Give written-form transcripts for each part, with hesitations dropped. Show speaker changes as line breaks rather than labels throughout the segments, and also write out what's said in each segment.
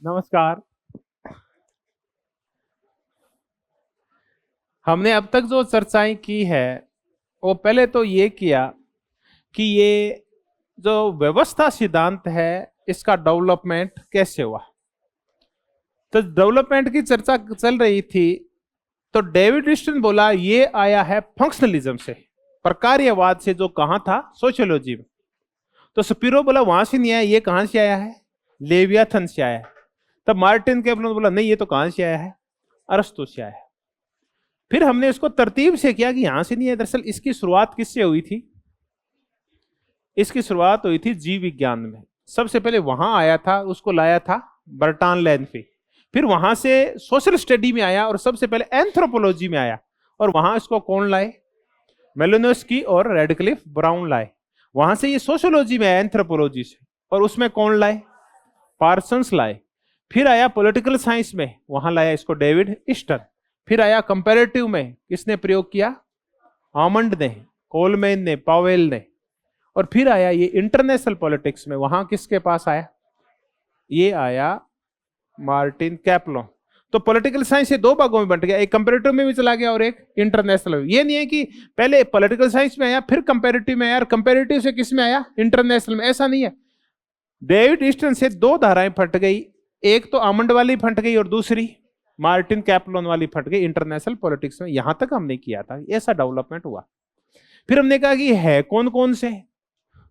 नमस्कार। हमने अब तक जो चर्चाएं की है वो पहले तो ये किया कि ये जो व्यवस्था सिद्धांत है इसका डेवलपमेंट कैसे हुआ। तो डेवलपमेंट की चर्चा चल रही थी तो डेविड ह्यूस्टन बोला ये आया है फंक्शनलिज्म से, प्रकार्यवाद से, जो कहां था सोशियोलॉजी में। तो स्पिरो बोला वहां से नहीं आया, ये कहां से आया है, लेवियाथन से आया है। तब मार्टिन कैप्लन बोला नहीं, ये तो कहां से आया है, अरस्तु से आया है। फिर हमने इसको तरतीब से किया कि यहां से नहीं है, दरअसल इसकी शुरुआत किससे हुई थी। इसकी शुरुआत हुई थी जीव विज्ञान में। सबसे पहले वहां आया था, उसको लाया था बर्टान लैनफी। फिर वहां से सोशल स्टडी में आया और सबसे पहले एंथ्रोपोलॉजी में आया। और वहां इसको कौन लाए, मेलिनोस्की और रेडक्लिफ ब्राउन लाए। वहां से ये सोशियोलॉजी में आया एंथ्रोपोलॉजी से, और उसमें कौन लाए, पार्सन्स लाए। फिर आया पॉलिटिकल साइंस में, वहां लाया इसको डेविड ह्यूस्टन। फिर आया कंपैरेटिव में, किसने प्रयोग किया, आमंड ने, कोलमैन ने, पावेल ने। और फिर आया ये इंटरनेशनल पॉलिटिक्स में, वहां किसके पास आया, ये आया मार्टिन कैप्लन। तो पॉलिटिकल साइंस ये दो भागों में बंट गया, एक कंपैरेटिव में भी चला गया और एक इंटरनेशनल में। ये नहीं है कि पहले पॉलिटिकल साइंस में आया फिर कंपैरेटिव में आया और कंपैरेटिव से किस में आया, इंटरनेशनल में, ऐसा नहीं है। डेविड ह्यूस्टन से दो धाराएं फट गई, एक तो आमंड वाली फट गई और दूसरी मार्टिन कैप्लन वाली फट गई इंटरनेशनल पॉलिटिक्स में। यहां तक हमने किया था, ऐसा डेवलपमेंट हुआ। फिर हमने कहा कि है कौन कौन से,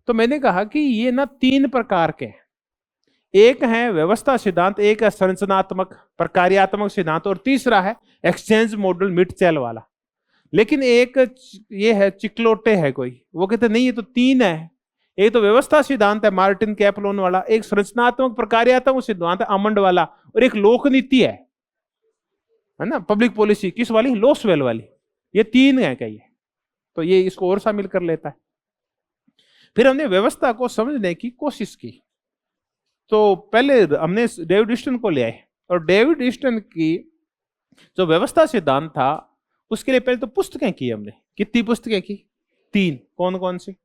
तो मैंने कहा कि ये ना तीन प्रकार के, एक है व्यवस्था सिद्धांत, एक है संरचनात्मक प्रकार्यात्मक सिद्धांत, और तीसरा है एक्सचेंज मॉडल मिटचेल वाला। लेकिन एक ये है चिकलोटे है कोई, वो कहते नहीं ये तो तीन है। एक तो व्यवस्था सिद्धांत है मार्टिन कैप्लन वाला, एक संरचनात्मक प्रकार्यात्मक सिद्धांत है आमंड वाला, और एक लोक नीति है ना, पब्लिक पॉलिसी किस वाली, लोसवेल वाली। ये तीन है कही, तो ये इसको और शामिल कर लेता है। फिर हमने व्यवस्था को समझने की कोशिश की। तो पहले हमने डेविड ह्यूस्टन को ले आए, और डेविड ह्यूस्टन की जो व्यवस्था सिद्धांत था उसके लिए पहले तो पुस्तकें की हमने। कितनी पुस्तकें की, तीन। कौन कौन सी,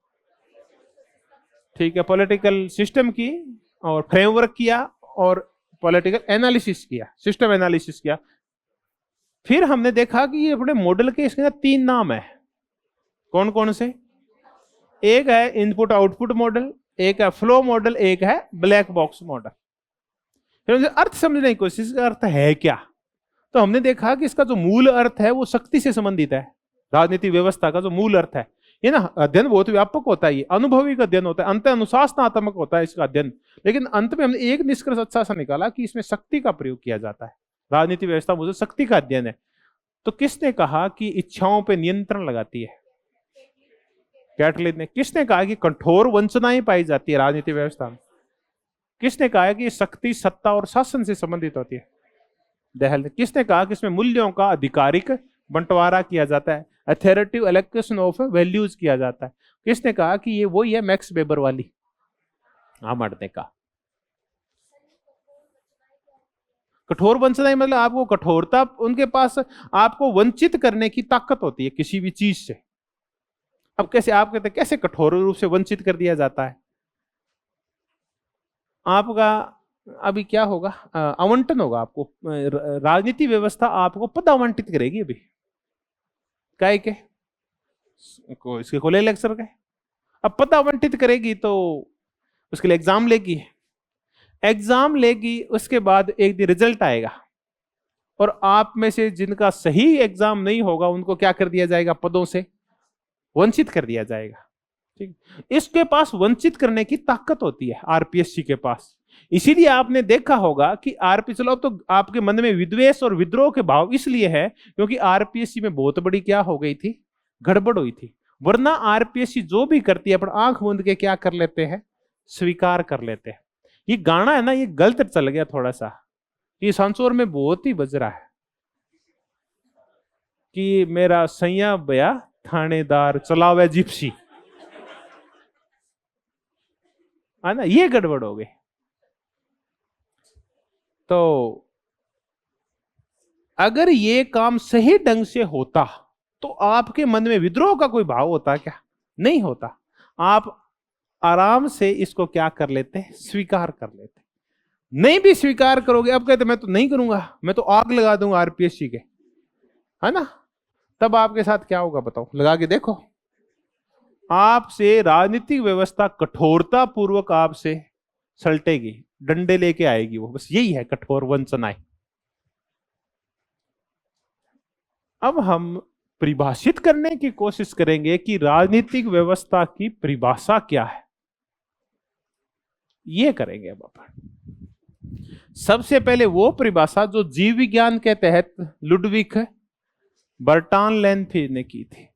ठीक है, पॉलिटिकल सिस्टम की, और फ्रेमवर्क किया, और पॉलिटिकल एनालिसिस किया, सिस्टम एनालिसिस किया। फिर हमने देखा कि ये अपने मॉडल के इसके अंदर तीन नाम है। कौन कौन से, एक है इनपुट आउटपुट मॉडल, एक है फ्लो मॉडल, एक है ब्लैक बॉक्स मॉडल। फिर हमने अर्थ समझने की कोशिश, इसका अर्थ है क्या। तो हमने देखा कि इसका जो मूल अर्थ है वो शक्ति से संबंधित है। राजनीति व्यवस्था का जो मूल अर्थ है, ये ना अध्ययन बहुत व्यापक होता है, ये अनुभवी का अध्ययन होता है, अंत अनुशासनात्मक होता है इसका अध्ययन। लेकिन अंत में हमने एक निष्कर्ष अच्छा सा निकाला कि इसमें शक्ति का प्रयोग किया जाता है। राजनीति व्यवस्था मुझे शक्ति का अध्ययन है। तो किसने कहा कि इच्छाओं पर नियंत्रण लगाती है, कैटलिन ने। किसने कहा कि कठोर वंचनाएं पाई जाती है राजनीति व्यवस्था में, किसने कहा कि शक्ति सत्ता और शासन से संबंधित होती है, दहल ने। किसने कहा कि इसमें मूल्यों का आधिकारिक बंटवारा किया जाता है, अथॉरिटिव एलोकेशन ऑफ वैल्यूज किया जाता है। किसने कहा कि ये वही है मैक्स वेबर वाली, आमंड ने कहा। कठोर वंचनाएं मतलब आपको कठोरता, उनके पास आपको वंचित करने की ताकत होती है किसी भी चीज से। अब कैसे, आप कहते हैं कैसे कठोर रूप से वंचित कर दिया जाता है, आपका अभी क्या होगा, आवंटन होगा आपको। राजनीति व्यवस्था आपको पद आवंटित करेगी अभी, काय के इसके खुले लेक्चर के। अब पद आवंटित करेगी तो उसके लिए एग्जाम लेगी, एग्जाम लेगी, उसके बाद एक दिन रिजल्ट आएगा, और आप में से जिनका सही एग्जाम नहीं होगा उनको क्या कर दिया जाएगा, पदों से वंचित कर दिया जाएगा। ठीक, इसके पास वंचित करने की ताकत होती है आरपीएससी के पास। इसीलिए आपने देखा होगा कि आरपी, चलो अब तो आपके मन में विद्वेष और विद्रोह के भाव इसलिए है क्योंकि आरपीएससी में बहुत बड़ी क्या हो गई थी, गड़बड़ हुई थी। वरना आरपीएससी जो भी करती है अपन आंख मूंद के क्या कर लेते हैं, स्वीकार कर लेते हैं। ये गाना है ना, ये गलत चल गया थोड़ा सा, ये सांसोर में बहुत ही बज रहा है कि मेरा सैया बया थानेदार चलावे जिप्सी, है ना, ये गड़बड़ हो गई। तो अगर ये काम सही ढंग से होता तो आपके मन में विद्रोह का कोई भाव होता क्या, नहीं होता। आप आराम से इसको क्या कर लेते, स्वीकार कर लेते। नहीं भी स्वीकार करोगे, अब कहते मैं तो नहीं करूंगा, मैं तो आग लगा दूंगा आरपीएससी के, है ना, तब आपके साथ क्या होगा बताओ, लगा के देखो। आपसे राजनीतिक व्यवस्था कठोरता पूर्वक आपसे सलटेगी, डंडे लेके आएगी वो, बस यही है कठोर वंचनाएं। अब हम परिभाषित करने की कोशिश करेंगे कि राजनीतिक व्यवस्था की परिभाषा क्या है, ये करेंगे अब अपन। सबसे पहले वो परिभाषा जो जीव विज्ञान के तहत लुडविक बर्टानलेंथ ने की थी।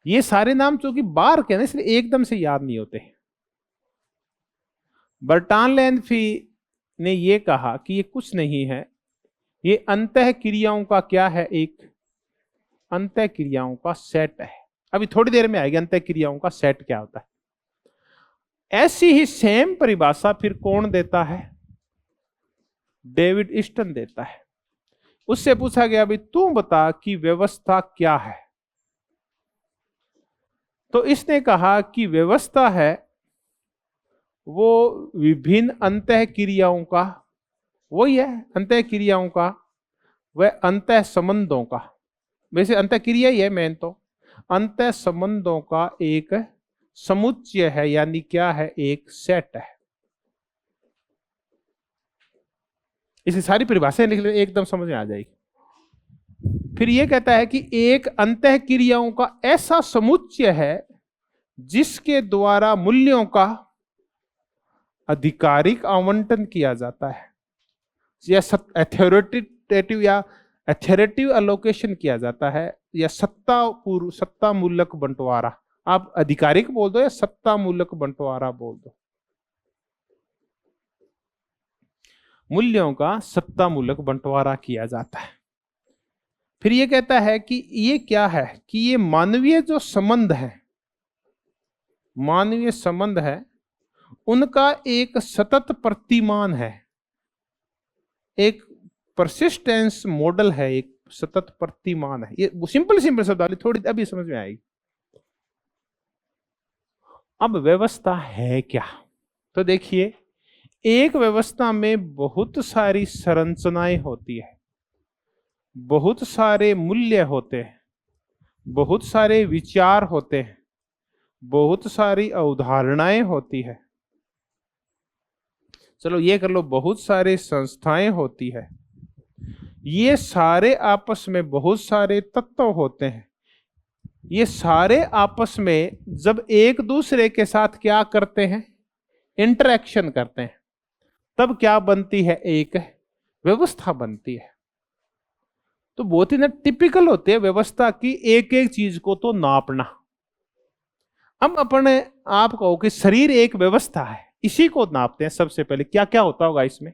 ये सारे नाम चूंकि बार के ना, इसलिए एकदम से याद नहीं होते। बर्टानलेंथ ने ये कहा कि ये कुछ नहीं है, ये अंतः क्रियाओं का क्या है, एक अंतः क्रियाओं का सेट है। अभी थोड़ी देर में आएगी अंतः क्रियाओं का सेट क्या होता है। ऐसी ही सेम परिभाषा फिर कौन देता है, डेविड ईस्टन देता है। उससे पूछा गया अभी तू बता कि व्यवस्था क्या है, तो इसने कहा कि व्यवस्था है वो विभिन्न अंतः क्रियाओं का, वही है अंतः क्रियाओं का, वह अंतः संबंधों का, वैसे अंतः क्रिया ही है मेन, तो अंतः संबंधों का एक समुच्चय है, यानी क्या है, एक सेट है। इसे सारी परिभाषाएं लिख ले, एकदम समझ में आ जाएगी। फिर यह कहता है कि एक अंतः क्रियाओं का ऐसा समुच्चय है जिसके द्वारा मूल्यों का आधिकारिक आवंटन किया जाता है, या अथॉरिटेटिव या अथॉरिटेटिव एलोकेशन किया जाता है, या सत्ता मूलक बंटवारा, आप आधिकारिक बोल दो या सत्ता मूलक बंटवारा बोल दो, मूल्यों का सत्ता मूलक बंटवारा किया जाता है। फिर ये कहता है कि ये क्या है, कि ये मानवीय जो संबंध है, मानवीय संबंध है, उनका एक सतत प्रतिमान है, एक परसिस्टेंस मॉडल है, एक सतत प्रतिमान है। ये सिंपल शब्द वाली थोड़ी अभी समझ में आएगी। अब व्यवस्था है क्या, तो देखिए एक व्यवस्था में बहुत सारी संरचनाएं होती है, बहुत सारे मूल्य होते हैं, बहुत सारे विचार होते हैं, बहुत सारी अवधारणाएं होती है, चलो ये कर लो, बहुत सारी संस्थाएं होती है, ये सारे आपस में बहुत सारे तत्व होते हैं, ये सारे आपस में जब एक दूसरे के साथ क्या करते हैं, इंटरेक्शन करते हैं, तब क्या बनती है, एक व्यवस्था बनती है। तो बहुत ही ना टिपिकल होती है व्यवस्था की एक एक चीज को तो नापना। अब अपने आप कहो कि शरीर एक व्यवस्था है, इसी को नापते हैं सबसे पहले, क्या क्या होता होगा इसमें,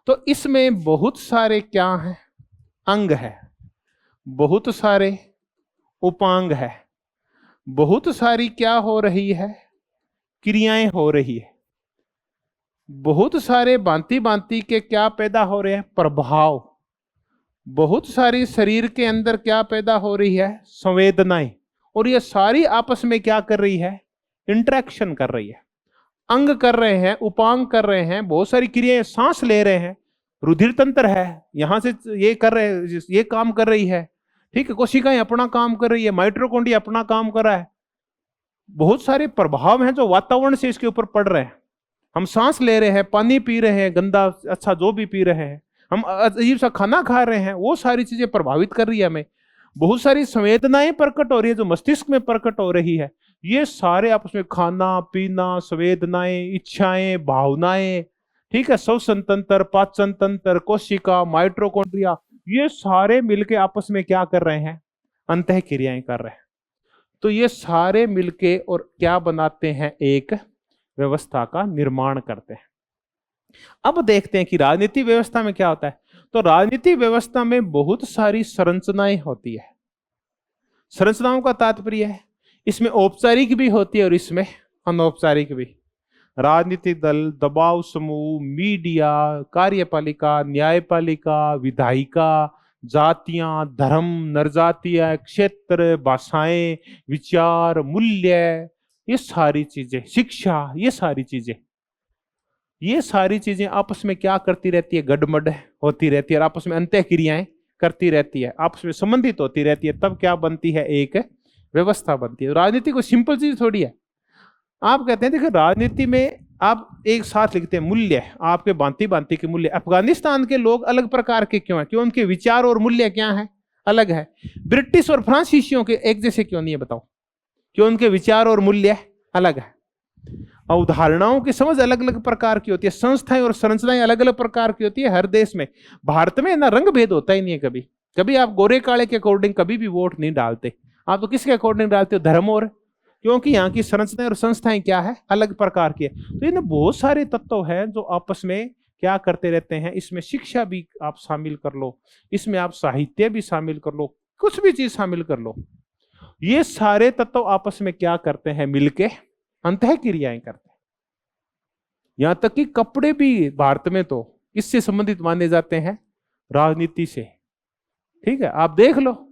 तो इसमें बहुत सारे क्या हैं, अंग है, बहुत सारे उपांग है, बहुत सारी क्या हो रही है, क्रियाएं हो रही है, बहुत सारे भांति भांति के क्या पैदा हो रहे हैं, प्रभाव, बहुत सारी शरीर के अंदर क्या पैदा हो रही है, संवेदनाएं, और ये सारी आपस में क्या कर रही है, इंटरेक्शन कर रही है। अंग कर रहे हैं, उपांग कर रहे हैं, बहुत सारी क्रियाएं, सांस ले रहे हैं, रुधिर तंत्र है, यहां से ये कर रहे, ये काम कर रही है, ठीक है, कोशिकाएं अपना काम कर रही है, माइटोकॉन्ड्रिया अपना काम कर रहा है, बहुत सारे प्रभाव हैं जो वातावरण से इसके ऊपर पड़ रहे हैं। हम सांस ले रहे हैं, पानी पी रहे हैं, गंदा अच्छा जो भी पी रहे हैं, हम अजीब सा खाना खा रहे हैं, वो सारी चीजें प्रभावित कर रही है हमें। बहुत सारी संवेदनाएं प्रकट हो रही है जो मस्तिष्क में प्रकट हो रही है, ये सारे आपस में खाना पीना, संवेदनाएं, इच्छाएं, भावनाएं, ठीक है, श्वसन तंत्र, पाचन तंत्र, कोशिका, माइटोकॉन्ड्रिया, ये सारे मिलके आपस में क्या कर रहे हैं, अंतः क्रियाएं कर रहे हैं। तो ये सारे मिलके और क्या बनाते हैं, एक व्यवस्था का निर्माण करते हैं। अब देखते हैं कि राजनीति व्यवस्था में क्या होता है। तो राजनीति व्यवस्था में बहुत सारी संरचनाएं होती है। संरचनाओं का तात्पर्य है इसमें औपचारिक भी होती है और इसमें अनौपचारिक भी। राजनीतिक दल, दबाव समूह, मीडिया, कार्यपालिका, न्यायपालिका, विधायिका, जातियां, धर्म, नरजातीय, क्षेत्र, भाषाएं, विचार, मूल्य, ये सारी चीजें, शिक्षा, ये सारी चीजें आपस में क्या करती रहती है, गड़बड़ होती रहती है और आपस में अंतः क्रियाएं करती रहती है, आपस में संबंधित होती रहती है, तब क्या बनती है, एक व्यवस्था बनती है। राजनीति कोई सिंपल चीज थोड़ी है। आप कहते हैं देखिए राजनीति में आप एक साथ लिखते हैं मूल्य, आपके भांति भांति के मूल्य। अफगानिस्तान के लोग अलग प्रकार के क्यों हैं? क्यों उनके विचार और मूल्य क्या है, अलग है। ब्रिटिश और फ्रांसीसियों के एक जैसे क्यों नहीं है, बताओ? क्यों उनके विचार और मूल्य अलग है। अवधारणाओं की समझ अलग अलग प्रकार की होती है, संस्थाएं और संरचनाएं अलग अलग प्रकार की होती है हर देश में। भारत में ना रंग भेद होता ही नहीं है कभी। कभी आप गोरे काले के अकॉर्डिंग कभी भी वोट नहीं डालते, आप तो किसके अकॉर्डिंग डालते हो, धर्म और, क्योंकि यहाँ की संरचनाएं और संस्थाएं क्या है, अलग प्रकार की है। तो इनमें बहुत सारे तत्व हैं जो आपस में क्या करते रहते हैं। इसमें शिक्षा भी आप शामिल कर लो, इसमें आप साहित्य भी शामिल कर लो, कुछ भी चीज शामिल कर लो। ये सारे तत्व आपस में क्या करते हैं, मिलके अंतः क्रियाएं करते हैं। यहां तक कि कपड़े भी भारत में तो किससे संबंधित माने जाते हैं, राजनीति से। ठीक है, आप देख लो,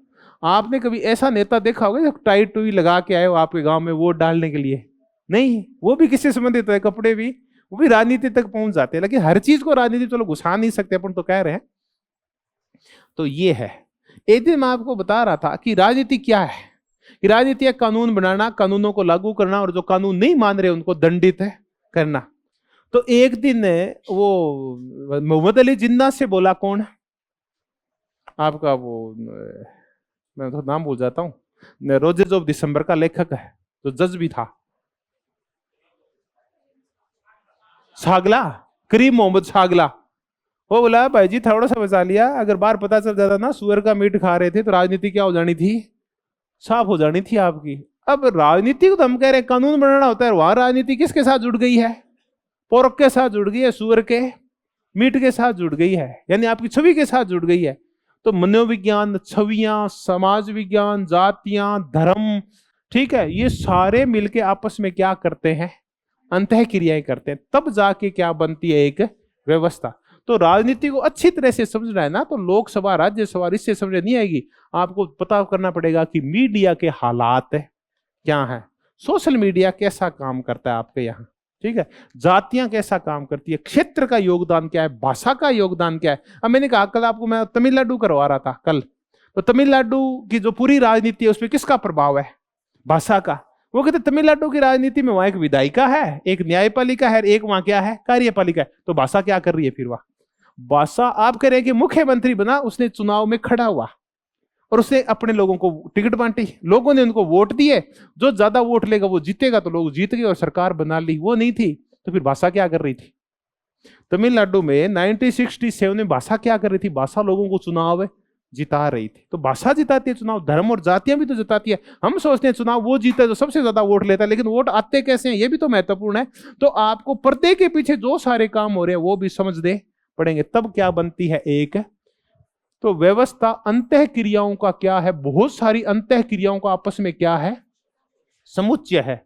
आपने कभी ऐसा नेता देखा होगा जो टाई टुई लगा के आए हो आपके गांव में वोट डालने के लिए? नहीं, वो भी किससे संबंधित है, कपड़े भी, वो भी राजनीति तक पहुंच जाते हैं। लेकिन हर चीज को राजनीति चलो घुसा नहीं सकते अपन, तो कह रहे हैं। तो ये है, एक दिन मैं आपको बता रहा था कि राजनीति क्या है, कि राजनीति एक कानून बनाना, कानूनों को लागू करना और जो कानून नहीं मान रहे उनको दंडित करना। तो एक दिन वो मोहम्मद अली जिन्ना से बोला, कौन आपका वो, मैं तो नाम भूल जाता हूँ, रोजेज ऑफ दिसंबर का लेखक है, जो जज भी था, सागला, करीम मोहम्मद सागला। वो बोला भाई जी थोड़ा सा बचा लिया, अगर बाहर पता चल जाता ना सुअर का मीट खा रहे थे तो राजनीति क्या हो जानी थी, साफ हो जानी थी आपकी। अब राजनीति को तो हम कह रहे हैं कानून बनाना होता है, वहां राजनीति किसके साथ जुड़ गई है, पोर्क के साथ जुड़ गई है, सुअर के मीट के साथ जुड़ गई है, यानी आपकी छवि के साथ जुड़ गई है। तो मनोविज्ञान, छवियां, समाज विज्ञान, जातियां, धर्म, ठीक है, ये सारे मिलके आपस में क्या करते हैं, अंतः क्रियाएं करते हैं, तब जाके क्या बनती है, एक व्यवस्था। तो राजनीति को अच्छी तरह से समझना है ना, तो लोकसभा, राज्यसभा, इससे समझ नहीं आएगी। आपको पता करना पड़ेगा कि मीडिया के हालात क्या हैं, सोशल मीडिया कैसा काम करता है आपके यहाँ, ठीक है, जातियां कैसा काम करती है, क्षेत्र का योगदान क्या है, भाषा का योगदान क्या है। अब मैंने कहा कल आपको मैं तमिलनाडु करवा रहा था कल, तो तमिलनाडु की जो पूरी राजनीति है उसमें किसका प्रभाव है, भाषा का। वो कहते तमिलनाडु की राजनीति में वहां एक विधायिका है, एक न्यायपालिका है, एक वहां क्या है, कार्यपालिका है। तो भाषा क्या कर रही है फिर, वहां भाषा, आप कह रहे हैं कि मुख्यमंत्री बना, उसने चुनाव में खड़ा हुआ और उसने अपने लोगों को टिकट बांटी, लोगों ने उनको वोट दिए, जो ज्यादा वोट लेगा वो जीतेगा, तो लोग जीत गए और सरकार बना ली। वो नहीं थी, तो फिर भाषा क्या कर रही थी। तमिलनाडु में 1967 में भाषा क्या कर रही थी, भाषा लोगों को चुनाव जिता रही थी। तो भाषा जिताती है चुनाव, धर्म और जातियां भी तो जिताती है। हम सोचते हैं चुनाव वो जीता है जो सबसे ज्यादा वोट लेता है, लेकिन वोट आते कैसे हैं ये भी तो महत्वपूर्ण है। तो आपको पर्दे के पीछे जो सारे काम हो रहे हैं वो भी समझने पड़ेंगे, तब क्या बनती है एक तो व्यवस्था। अंतः क्रियाओं का क्या है, बहुत सारी अंतः क्रियाओं का आपस में क्या है, समुच्चय है।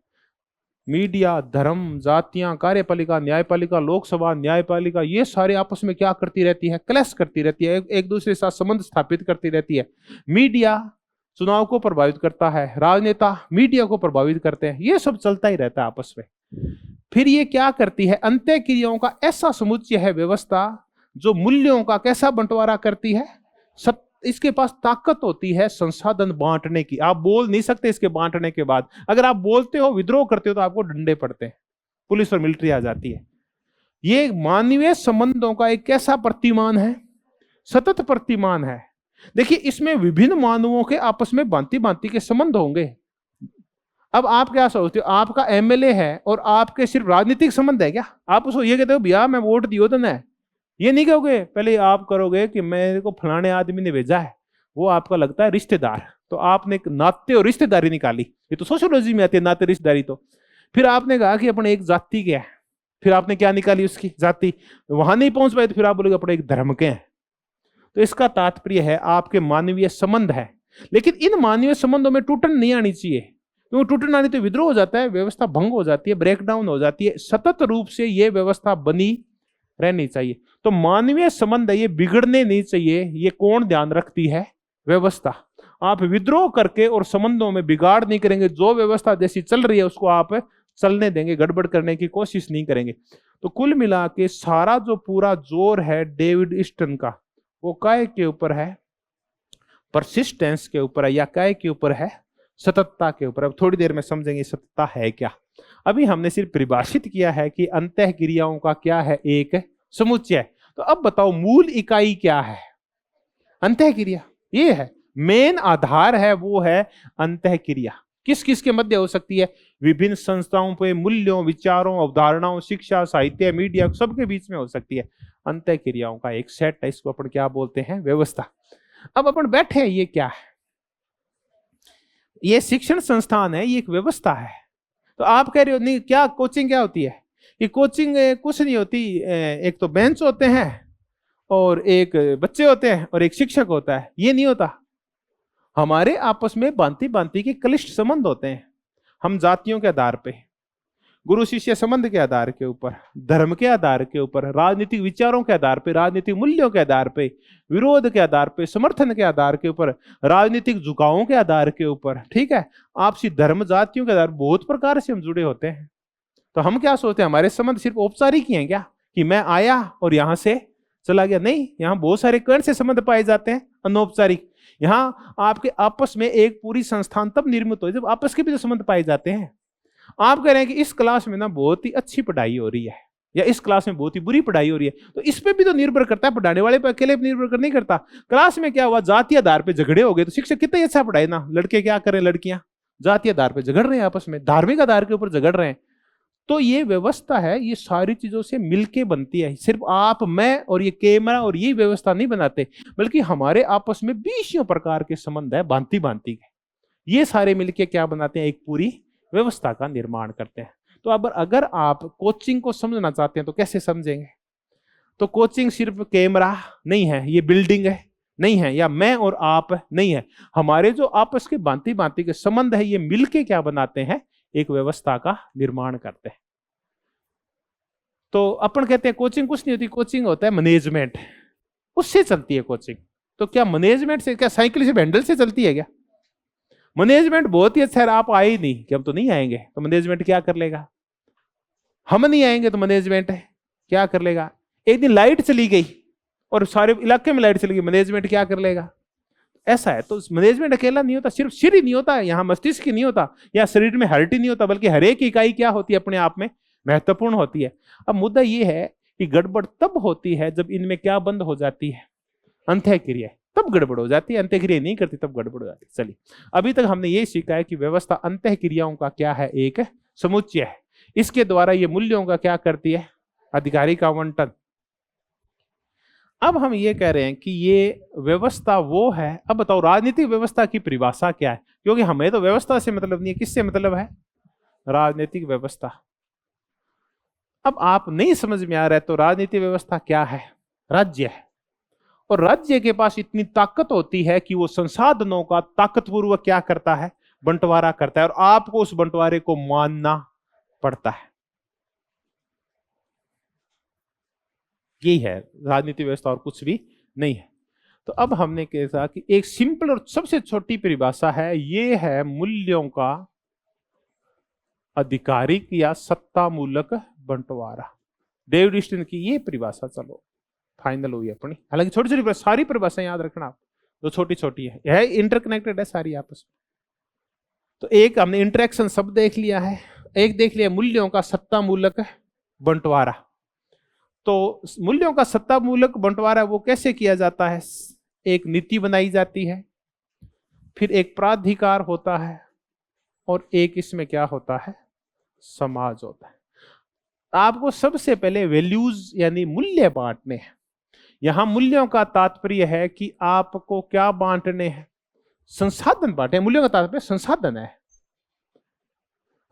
मीडिया, धर्म, जातियां, कार्यपालिका, न्यायपालिका, लोकसभा, न्यायपालिका, ये सारे आपस में क्या करती रहती है, क्लैश करती रहती है, एक दूसरे के साथ संबंध स्थापित करती रहती है। मीडिया चुनाव को प्रभावित करता है, राजनेता मीडिया को प्रभावित करते हैं, ये सब चलता ही रहता है आपस में। फिर ये क्या करती है, अंतः क्रियाओं का ऐसा समुच्चय है व्यवस्था जो मूल्यों का कैसा बंटवारा करती है, इसके पास ताकत होती है संसाधन बांटने की। आप बोल नहीं सकते इसके बांटने के बाद, अगर आप बोलते हो, विद्रोह करते हो, तो आपको डंडे पड़ते हैं, पुलिस और मिलिट्री आ जाती है। ये मानवीय संबंधों का एक कैसा प्रतिमान है, सतत प्रतिमान है। देखिए इसमें विभिन्न मानवों के आपस में भांति भांति के संबंध होंगे। अब आप क्या सोचते हो, आपका एमएलए है और आपके सिर्फ राजनीतिक संबंध है क्या? आप उसको ये कहते हो भैया मैं वोट दियो तो ना, ये नहीं कहोगे। पहले आप करोगे कि मेरे को फलाने आदमी ने भेजा है, वो आपका लगता है रिश्तेदार, तो आपने एक नाते और रिश्तेदारी निकाली। ये तो सोशियोलॉजी में आती है, नाते रिश्तेदारी। तो फिर आपने कहा कि अपने एक जाति के हैं, फिर आपने क्या निकाली, उसकी जाति। वहां नहीं पहुंच पाए तो फिर आप बोलोगे अपने एक धर्म के हैं। तो इसका तात्पर्य है आपके मानवीय संबंध है, लेकिन इन मानवीय संबंधों में टूटन नहीं आनी चाहिए, क्योंकि टूटन आनी तो विद्रोह हो जाता है, व्यवस्था भंग हो जाती है, ब्रेकडाउन हो जाती है। सतत रूप से ये व्यवस्था बनी रहनी चाहिए। तो मानवीय संबंध है, ये बिगड़ने नहीं चाहिए। ये कौन ध्यान रखती है, व्यवस्था। आप विद्रोह करके और संबंधों में बिगाड़ नहीं करेंगे, जो व्यवस्था जैसी चल रही है उसको आप चलने देंगे, गड़बड़ करने की कोशिश नहीं करेंगे। तो कुल मिला के सारा जो पूरा जोर है डेविड ईस्टन का, वो काय के ऊपर है? परसिस्टेंस के ऊपर है, या काय के ऊपर है? सततता के ऊपर। अब थोड़ी देर में समझेंगे सततता है क्या। अभी हमने सिर्फ परिभाषित किया है कि अंतः क्रियाओं का क्या है? एक समुच्चय। तो अब बताओ मूल इकाई क्या है? अंतः क्रिया। ये है मेन आधार है, वो है अंतः क्रिया। किस किस के मध्य हो सकती है? विभिन्न संस्थाओं पे, मूल्यों, विचारों, अवधारणाओं, शिक्षा, साहित्य, मीडिया, सबके बीच में हो सकती है। अंतः क्रियाओं का एक सेट है, इसको अपन क्या बोलते हैं? व्यवस्था। अब अपन बैठे हैं, ये क्या है? ये शिक्षण संस्थान है, ये एक व्यवस्था है। तो आप कह रहे हो नहीं, क्या कोचिंग क्या होती है? ये कोचिंग कुछ नहीं होती। एक तो बेंच होते हैं और एक बच्चे होते हैं और एक शिक्षक होता है, ये नहीं होता। हमारे आपस में भांति भांति के क्लिष्ट संबंध होते हैं। हम जातियों के आधार पे, गुरु शिष्य संबंध के आधार के ऊपर, धर्म के आधार के ऊपर, राजनीतिक विचारों के आधार पे, राजनीतिक मूल्यों के आधार पे, विरोध के आधार पे, समर्थन के आधार के ऊपर, राजनीतिक झुकावों के आधार के ऊपर, ठीक है, आपसी धर्म जातियों के आधार, बहुत प्रकार से हम जुड़े होते हैं। तो हम क्या सोचते हैं हमारे संबंध सिर्फ औपचारिक ही हैं क्या, कि मैं आया और यहां से चला गया? नहीं, यहाँ बहुत सारे कर्ण से संबंध पाए जाते हैं, अनौपचारिक। यहाँ आपके आपस में एक पूरी संस्थान तब निर्मित हो जब आपस के भी तो संबंध पाए जाते हैं। आप कह रहे हैं कि इस क्लास में ना बहुत ही अच्छी पढ़ाई हो रही है, या इस क्लास में बहुत ही बुरी पढ़ाई हो रही है, तो इस पे भी तो निर्भर करता है, पढ़ाने वाले पे अकेले निर्भर नहीं करता। क्लास में क्या हुआ, जातीय आधार पे झगड़े हो गए, तो शिक्षक कितना अच्छा पढ़ाए ना, लड़के क्या करें, लड़कियां जातीय आधार पे झगड़ रहे हैं, आपस में धार्मिक आधार के ऊपर झगड़ रहे हैं। तो ये व्यवस्था है, ये सारी चीजों से मिलके बनती है। सिर्फ आप, मैं और ये कैमरा और ये व्यवस्था नहीं बनाते, बल्कि हमारे आपस में 20 प्रकार के संबंध है, भांति भांति के। ये सारे मिलके क्या बनाते हैं? एक पूरी व्यवस्था का निर्माण करते हैं। तो अब अगर आप कोचिंग को समझना चाहते हैं तो कैसे समझेंगे? तो कोचिंग सिर्फ कैमरा नहीं है, ये बिल्डिंग है नहीं है, या मैं और आप नहीं है। हमारे जो आपस के भांति भांति के संबंध है, ये मिलके क्या बनाते हैं? एक व्यवस्था का निर्माण करते हैं। तो अपन कहते हैं कोचिंग कुछ नहीं होती, कोचिंग होता है मैनेजमेंट, उससे चलती है कोचिंग। तो क्या मैनेजमेंट से, क्या साइकिल से, हैंडल से चलती है क्या? मैनेजमेंट बहुत ही अच्छा है, आप आए ही नहीं, कि हम तो नहीं आएंगे, तो मैनेजमेंट क्या कर लेगा? हम नहीं आएंगे तो मैनेजमेंट क्या कर लेगा? एक दिन लाइट चली गई और सारे इलाके में लाइट चली गई, मैनेजमेंट क्या कर लेगा? ऐसा है। तो मैनेजमेंट अकेला नहीं होता, सिर्फ सिर ही नहीं होता, यहाँ मस्तिष्क ही नहीं होता, या शरीर में हर्ट ही नहीं होता, बल्कि हर एक इकाई क्या होती है? अपने आप में महत्वपूर्ण होती है। अब मुद्दा यह है कि गड़बड़ तब होती है जब इनमें क्या बंद हो जाती है? अंतःक्रिया। तब गड़बड़ हो जाती है, अंतःक्रिया नहीं करती तब गड़बड़ हो जाती है। चलिए, अभी तक हमने ये सीखा है कि व्यवस्था अंतःक्रियाओं का क्या है? एक समुच्चय है। इसके द्वारा ये मूल्यों का क्या करती है? आधिकारिक आवंटन। अब हम ये कह रहे हैं कि ये व्यवस्था वो है। अब बताओ राजनीतिक व्यवस्था की परिभाषा क्या है? क्योंकि हमें तो व्यवस्था से मतलब नहीं है, किससे मतलब है? राजनीतिक व्यवस्था। अब आप नहीं समझ में आ रहा है तो राजनीतिक व्यवस्था क्या है? राज्य है। और राज्य के पास इतनी ताकत होती है कि वो संसाधनों का ताकतपूर्वक क्या करता है? बंटवारा करता है, और आपको उस बंटवारे को मानना पड़ता है। यही है राजनीतिक व्यवस्था, और कुछ भी नहीं है। तो अब हमने कहा कि एक सिंपल और सबसे छोटी परिभाषा है, ये है मूल्यों का आधिकारिक या सत्तामूलक बंटवारा। डेविड ईस्टन की ये परिभाषा चलो फाइनल हुई अपनी। हालांकि छोटी छोटी सारी परिभाषा याद रखना आप, जो छोटी छोटी है, यह इंटरकनेक्टेड है सारी आपस में। तो एक हमने इंटरेक्शन शब्द देख लिया है, एक देख लिया मूल्यों का सत्तामूलक बंटवारा। तो मूल्यों का सत्तामूलक बंटवारा वो कैसे किया जाता है? एक नीति बनाई जाती है, फिर एक प्राधिकार होता है, और एक इसमें क्या होता है? समाज होता है। आपको सबसे पहले वैल्यूज यानी मूल्य बांटने हैं। यहां मूल्यों का तात्पर्य है कि आपको क्या बांटने हैं? संसाधन बांटे। मूल्यों का तात्पर्य संसाधन है।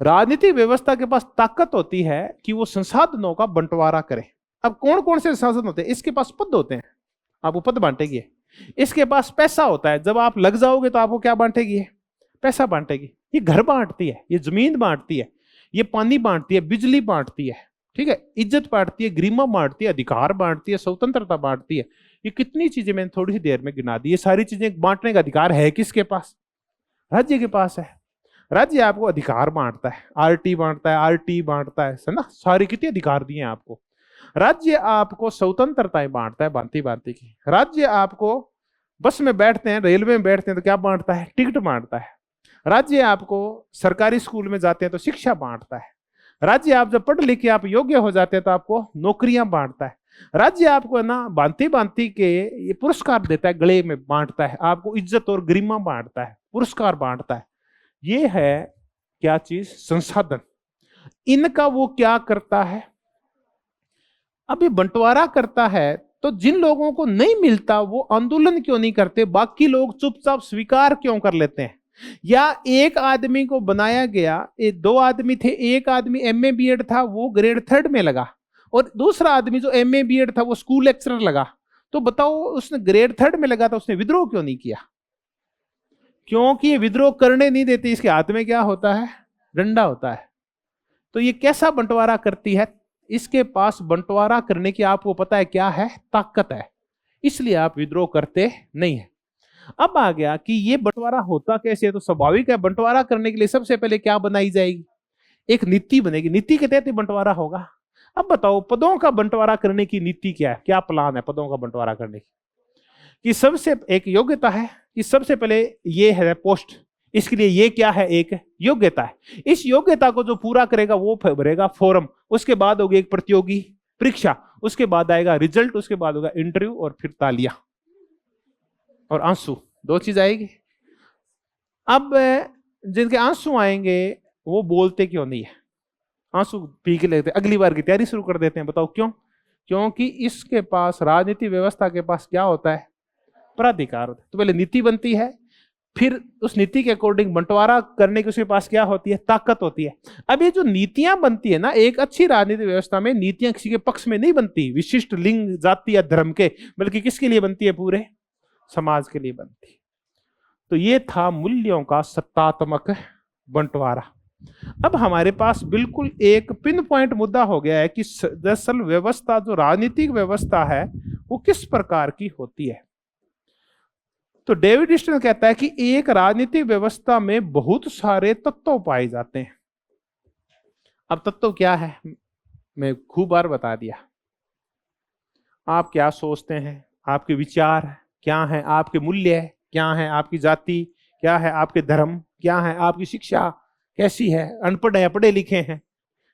राजनीतिक व्यवस्था के पास ताकत होती है कि वो संसाधनों का बंटवारा करे। अब कौन कौन से संसाधन होते हैं? इसके पास पद होते हैं, आपको पद बांटेगी। इसके पास पैसा होता है, जब आप लग जाओगे तो आपको क्या बांटेगी? पैसा बांटेगी। ये घर बांटती है, ये जमीन बांटती है, ये पानी बांटती है, बिजली बांटती है, ठीक है, इज्जत बांटती है, गरिमा बांटती है, अधिकार बांटती है, स्वतंत्रता बांटती है। ये कितनी चीजें मैंने थोड़ी सी देर में गिना दी। ये सारी चीजें बांटने का अधिकार है किसके पास? राज्य के पास है। राज्य आपको अधिकार बांटता है, आरटी बांटता है, आरटी बांटता है ना, सारी कितने अधिकार दिए हैं आपको। राज्य आपको स्वतंत्रताएं बांटता है भांति भांति की। राज्य आपको बस में बैठते हैं, रेलवे में बैठते हैं तो क्या बांटता है? टिकट बांटता है। राज्य आपको सरकारी स्कूल में जाते हैं तो शिक्षा बांटता है। राज्य आप जब पढ़ लिख के आप योग्य हो जाते हैं तो आपको नौकरियां बांटता है। राज्य आपको है ना भांति भांति के ये पुरस्कार देता है, गले में बांटता है, आपको इज्जत और गरिमा बांटता है, पुरस्कार बांटता है। ये है क्या चीज? संसाधन। इनका वो क्या करता है? अभी बंटवारा करता है तो जिन लोगों को नहीं मिलता वो आंदोलन क्यों नहीं करते? बाकी लोग चुपचाप स्वीकार क्यों कर लेते हैं? या एक आदमी को बनाया गया, 2 आदमी थे, एक आदमी एमए बीएड था वो ग्रेड 3 में लगा, और दूसरा आदमी जो एमए बीएड था वो स्कूल लेक्चरर लगा। तो बताओ उसने ग्रेड 3 में लगा था, उसने विद्रोह क्यों नहीं किया? क्योंकि ये विद्रोह करने नहीं देती, इसके हाथ में क्या होता है? डंडा होता है। तो ये कैसा बंटवारा करती है? इसके पास बंटवारा करने की आपको पता है क्या है? ताकत है, इसलिए आप विद्रोह करते नहीं है। अब आ गया कि ये बंटवारा होता कैसे है? तो स्वाभाविक है, बंटवारा करने के लिए सबसे पहले क्या बनाई जाएगी? एक नीति बनेगी, नीति के तहत ही बंटवारा होगा। अब बताओ पदों का बंटवारा करने की नीति क्या है, क्या प्लान है पदों का बंटवारा करने की? कि सबसे एक योग्यता है कि सबसे पहले ये है पोस्ट, इसके लिए ये क्या है? एक योग्यता है। इस योग्यता को जो पूरा करेगा वो भरेगा फॉर्म, उसके बाद होगी एक प्रतियोगी परीक्षा, उसके बाद आएगा रिजल्ट, उसके बाद होगा इंटरव्यू, और फिर तालियां और आंसू, 2 चीज आएगी। अब जिनके आंसू आएंगे वो बोलते क्यों नहीं है? आंसू पी के लेते, अगली बार की तैयारी शुरू कर देते हैं। बताओ क्यों? क्योंकि इसके पास, राजनीति व्यवस्था के पास क्या होता है? प्राधिकार होता है। तो पहले नीति बनती है, फिर उस नीति के अकॉर्डिंग बंटवारा करने की उसके पास क्या होती है? ताकत होती है। अब ये जो नीतियां बनती है ना, एक अच्छी राजनीतिक व्यवस्था में नीतियां किसी के पक्ष में नहीं बनती, विशिष्ट लिंग, जाति या धर्म के, बल्कि किसके लिए बनती है? पूरे समाज के लिए बनती है। तो ये था मूल्यों का सत्तात्मक बंटवारा। अब हमारे पास बिल्कुल एक पिन पॉइंट मुद्दा हो गया है कि दरअसल व्यवस्था, जो राजनीतिक व्यवस्था है, वो किस प्रकार की होती है। तो डेविड स्टर्न कहता है कि एक राजनीतिक व्यवस्था में बहुत सारे तत्व पाए जाते हैं। अब तत्व क्या है मैं खूब बार बता दिया। आप क्या सोचते हैं, आपके विचार क्या हैं, आपके मूल्य क्या हैं, आपकी जाति क्या है, आपके धर्म क्या है, आपकी शिक्षा कैसी है, अनपढ़ है या पढ़े लिखे हैं,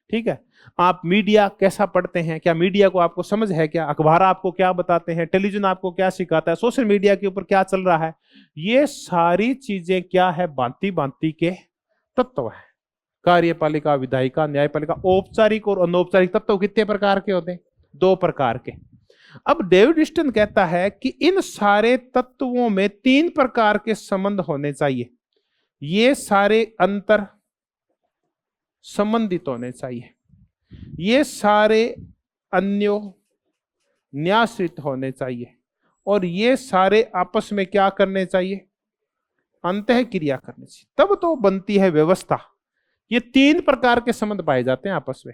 ठीक है, आप मीडिया कैसा पढ़ते हैं, क्या मीडिया को आपको समझ है, क्या अखबार आपको क्या बताते हैं, टेलीविजन आपको क्या सिखाता है, सोशल मीडिया के ऊपर क्या चल रहा है, ये सारी चीजें क्या है? भांति भांति के तत्व है। कार्यपालिका, विधायिका, न्यायपालिका, औपचारिक और अनौपचारिक तत्व कितने प्रकार के होते हैं? 2 प्रकार के। अब डेविड स्टर्न कहता है कि इन सारे तत्वों में 3 प्रकार के संबंध होने चाहिए। ये सारे अंतर संबंधित होने चाहिए, ये सारे अन्योन्याश्रित होने चाहिए, और ये सारे आपस में क्या करने चाहिए? अंतः क्रिया करनी चाहिए, तब तो बनती है व्यवस्था। ये 3 प्रकार के संबंध पाए जाते हैं आपस में।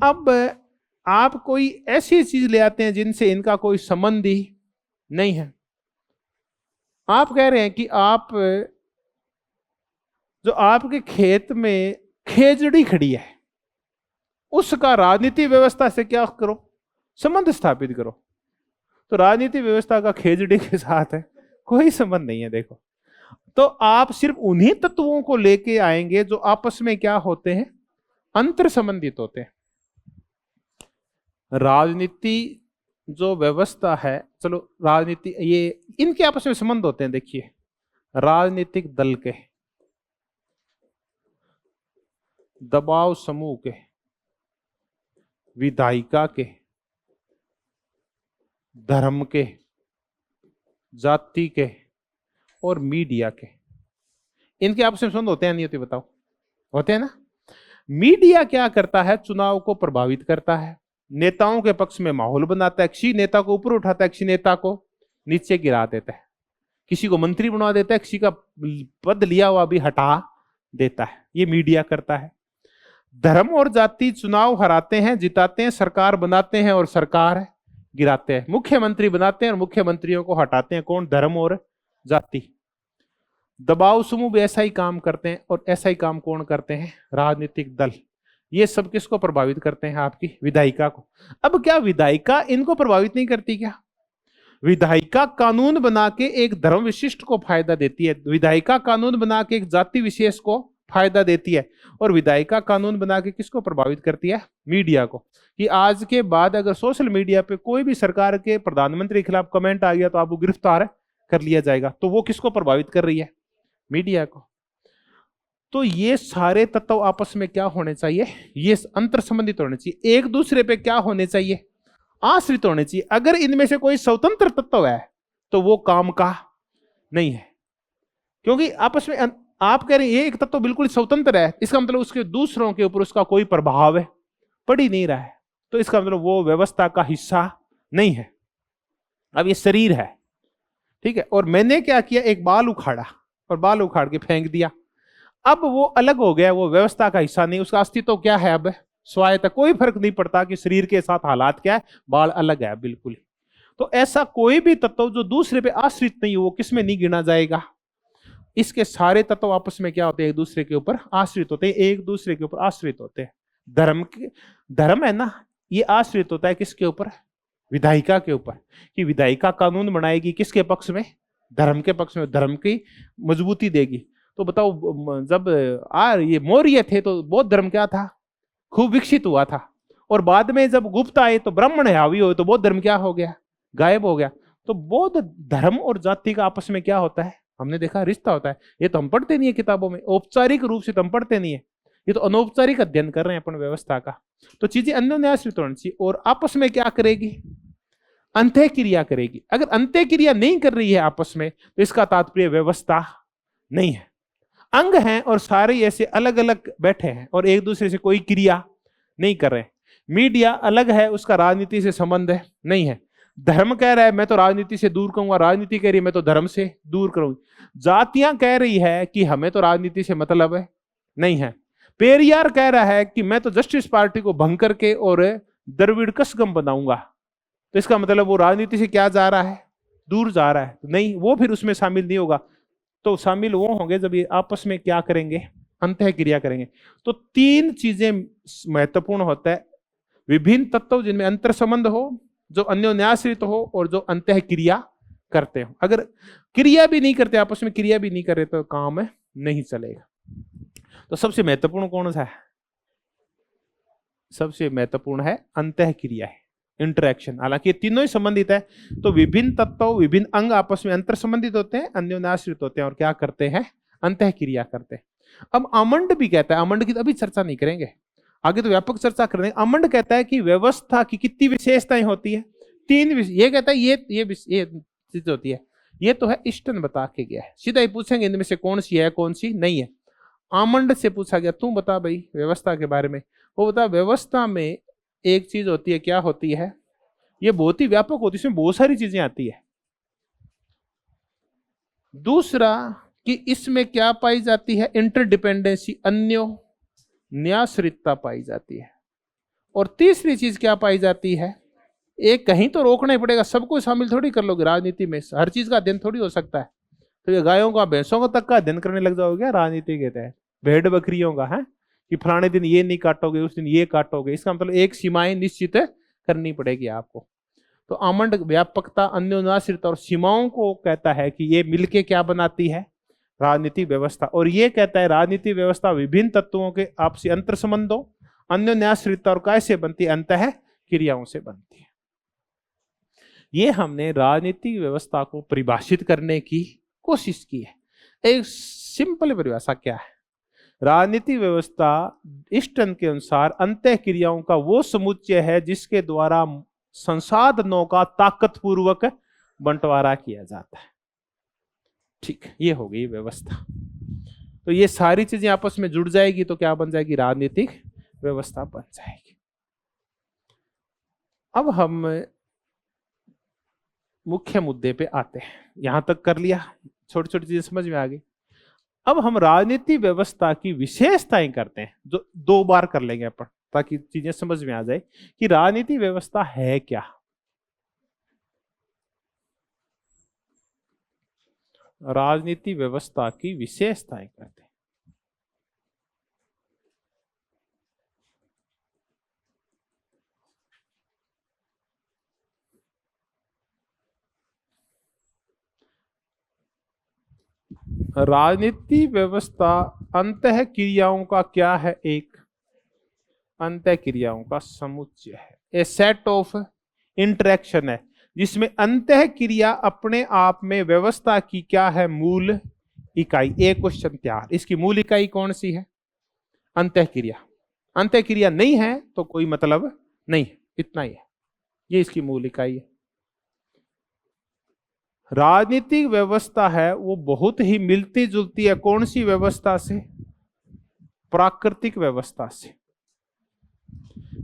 अब आप कोई ऐसी चीज ले आते हैं जिनसे इनका कोई संबंध ही नहीं है। आप कह रहे हैं कि आप, जो आपके खेत में खेजड़ी खड़ी है, उसका राजनीति व्यवस्था से क्या करो? संबंध स्थापित करो। तो राजनीति व्यवस्था का खेजड़ी के साथ है कोई संबंध नहीं है। देखो, तो आप सिर्फ उन्हीं तत्वों को लेके आएंगे जो आपस में क्या होते हैं? अंतर संबंधित होते हैं। राजनीति जो व्यवस्था है, चलो राजनीति, ये इनके आपस में संबंध होते हैं। देखिए, राजनीतिक दल के, दबाव समूह के, विधायिका के, धर्म के, जाति के और मीडिया के, इनके आपस में संबंध होते हैं नहीं होते? बताओ, होते हैं ना। मीडिया क्या करता है? चुनाव को प्रभावित करता है, नेताओं के पक्ष में माहौल बनाता है, किसी नेता को ऊपर उठाता है, किसी नेता को नीचे गिरा देता है, किसी को मंत्री बना देता है, किसी का पद लिया हुआ भी हटा देता है। ये मीडिया करता है। धर्म और जाति चुनाव हराते हैं, जिताते हैं, सरकार बनाते हैं और सरकार गिराते हैं, मुख्यमंत्री बनाते हैं और मुख्यमंत्रियों को हटाते हैं। कौन? धर्म और जाति। दबाव समूह भी ऐसा ही काम करते हैं, और ऐसा ही काम कौन करते हैं? राजनीतिक दल। ये सब किसको प्रभावित करते हैं? आपकी विधायिका को। अब क्या विधायिका इनको प्रभावित नहीं करती क्या? विधायिका कानून बना के एक धर्म विशिष्ट को फायदा देती है, विधायिका कानून बना के एक जाति विशेष को फायदा देती है, और विधायिका कानून बना के किसको प्रभावित करती है? मीडिया को। कि आज के बाद अगर सोशल मीडिया पे कोई भी सरकार के प्रधानमंत्री के खिलाफ कमेंट आ गया तो आपको गिरफ्तार कर लिया जाएगा। तो वो किसको प्रभावित कर रही है? मीडिया को। तो ये सारे तत्व आपस में क्या होने चाहिए? ये अंतर संबंधित होने चाहिए, एक दूसरे पे क्या होने चाहिए? आश्रित होने चाहिए। अगर इनमें से कोई स्वतंत्र तत्व है तो वो काम का नहीं है, क्योंकि आपस में आप कह रहे हैं ये एक तत्व बिल्कुल स्वतंत्र है, इसका मतलब उसके दूसरों के ऊपर उसका कोई प्रभाव है पड़ ही नहीं रहा है, तो इसका मतलब वो व्यवस्था का हिस्सा नहीं है। अब ये शरीर है, ठीक है, और मैंने क्या किया? एक बाल उखाड़ा और बाल उखाड़ के फेंक दिया। अब वो अलग हो गया, वो व्यवस्था का हिस्सा नहीं, उसका अस्तित्व क्या है? अब स्वायत्त। कोई फर्क नहीं पड़ता कि शरीर के साथ हालात क्या है, बाल अलग है बिल्कुल। तो ऐसा कोई भी तत्व जो दूसरे पे आश्रित नहीं हो वो किस में नहीं गिना जाएगा? इसके सारे तत्व आपस में क्या होते हैं? एक दूसरे के ऊपर आश्रित होते हैं, एक दूसरे के ऊपर आश्रित होते हैं। धर्म है ना, ये आश्रित होता है किसके ऊपर? विधायिका के ऊपर। कि विधायिका कानून बनाएगी किसके पक्ष में? धर्म के पक्ष में, धर्म की मजबूती देगी। तो बताओ, जब ये मौर्य थे तो बौद्ध धर्म क्या था? खूब विकसित हुआ था, और बाद में जब गुप्त आए तो ब्राह्मण हावी हुए तो बौद्ध धर्म क्या हो गया? गायब हो गया। तो बौद्ध धर्म और जाति का आपस में क्या होता है? हमने देखा रिश्ता होता है। ये तो हम पढ़ते नहीं है किताबों में, औपचारिक रूप से तो हम पढ़ते नहीं है, ये तो अनौपचारिक अध्ययन कर रहे हैं अपन व्यवस्था का। तो चीजें अन्योन्याश्रित होनी चाहिए, और आपस में क्या करेगी? अंतः क्रिया करेगी। अगर अंतः क्रिया नहीं कर रही है आपस में तो इसका तात्पर्य व्यवस्था नहीं है। अंग हैं और सारे ऐसे अलग अलग बैठे हैं और एक दूसरे से कोई क्रिया नहीं कर रहे। मीडिया अलग है, उसका राजनीति से संबंध नहीं है। धर्म कह रहा है मैं तो राजनीति से दूर करूंगा, राजनीति कह रही है मैं तो धर्म से दूर करूंगी। जातियां कह रही है कि हमें तो राजनीति से मतलब है नहीं है। पेरियार कह रहा है कि मैं तो जस्टिस पार्टी को भंग करके और द्रविड़ कसगम बनाऊंगा। तो इसका मतलब वो राजनीति से क्या जा रहा है? दूर जा रहा है। नहीं, वो फिर उसमें शामिल नहीं होगा। तो शामिल वो होंगे जब ये आपस में क्या करेंगे? अंतः क्रिया करेंगे। तो तीन चीजें महत्वपूर्ण होता है। विभिन्न तत्व जिनमें अंतर संबंध हो, जो अन्योन्याश्रित हो, और जो अंतः क्रिया करते हो। अगर क्रिया भी नहीं करते, आपस में क्रिया भी नहीं कर रहे तो काम नहीं चलेगा। तो सबसे महत्वपूर्ण कौन सा है? सबसे महत्वपूर्ण है अंतः क्रिया है, इंटरेक्शन। हालांकि ये तीनों ही संबंधित है। तो विभिन्न तत्व, विभिन्न अंग आपस में अंतर संबंधित होते हैं, अन्योन्याश्रित होते हैं, और क्या करते हैं? अंतः क्रिया करते हैं। अब अमंड भी कहता है, अमंड की तो अभी चर्चा नहीं करेंगे, आगे तो व्यापक चर्चा करेंगे। अमंड कहता है कि व्यवस्था की कितनी विशेषताएं होती है? तीन। ये कहता है ये चीज होती है। ये तो है ईस्टर्न बता के गया है, सीधा ही पूछेंगे इनमें से कौन सी है कौन सी नहीं है। आमंड से पूछा गया तू बता भाई व्यवस्था के बारे में। वो बता व्यवस्था में एक चीज होती है, क्या होती है? ये बहुत ही व्यापक होती है, इसमें बहुत सारी चीजें आती है। दूसरा कि इसमें क्या पाई जाती है? इंटरडिपेंडेंसी, अन्योन्याश्रितता पाई जाती है। और तीसरी चीज क्या पाई जाती है? एक कहीं तो रोकना ही पड़ेगा, सबको शामिल थोड़ी कर लोगे राजनीति में, हर चीज का अध्ययन थोड़ी हो सकता है। तो ये गायों का भैंसों का तक का अध्ययन करने लग जाओगे राजनीति के तहत, भेड़ बकरियों का है कि फलाने दिन ये नहीं काटोगे, उस दिन ये काटोगे। इसका मतलब एक सीमाएं निश्चित करनी पड़ेगी आपको। तो आमंड व्यापकता, अन्योन्याश्रितता और सीमाओं को कहता है कि ये मिलके क्या बनाती है? राजनीतिक व्यवस्था। और ये कहता है राजनीतिक व्यवस्था विभिन्न तत्वों के आपसी अंतर संबंधों, अन्योन्याश्रितता और कैसे बनती है? अंतः क्रियाओं से बनती है। ये हमने राजनीतिक व्यवस्था को परिभाषित करने की कोशिश की है। एक सिंपल परिभाषा क्या है? राजनीतिक व्यवस्था ईस्टर्न के अनुसार अंतः क्रियाओं का वो समुच्चय है जिसके द्वारा संसाधनों का ताकतपूर्वक बंटवारा किया जाता है। ठीक, ये हो गई व्यवस्था। तो ये सारी चीजें आपस में जुड़ जाएगी तो क्या बन जाएगी? राजनीतिक व्यवस्था बन जाएगी। अब हम मुख्य मुद्दे पे आते हैं। यहां तक कर लिया, छोटी छोटी चीजें समझ में आ गई। अब हम राजनीतिक व्यवस्था की विशेषताएं करते हैं, जो 2 बार कर लेंगे अपन, ताकि चीजें समझ में आ जाए कि राजनीतिक व्यवस्था है क्या। राजनीति व्यवस्था की विशेषताएं करते हैं। राजनीति व्यवस्था अंतः क्रियाओं का क्या है? एक अंतः क्रियाओं का समुच्चय है, ए सेट ऑफ इंटरेक्शन है, जिसमें अंतः क्रिया अपने आप में व्यवस्था की क्या है? मूल इकाई। एक क्वेश्चन तैयार, इसकी मूल इकाई कौन सी है? अंतः क्रिया। अंतः क्रिया नहीं है तो कोई मतलब नहीं है, इतना ही है, ये इसकी मूल इकाई है। राजनीतिक व्यवस्था है वो बहुत ही मिलती जुलती है कौन सी व्यवस्था से? प्राकृतिक व्यवस्था से।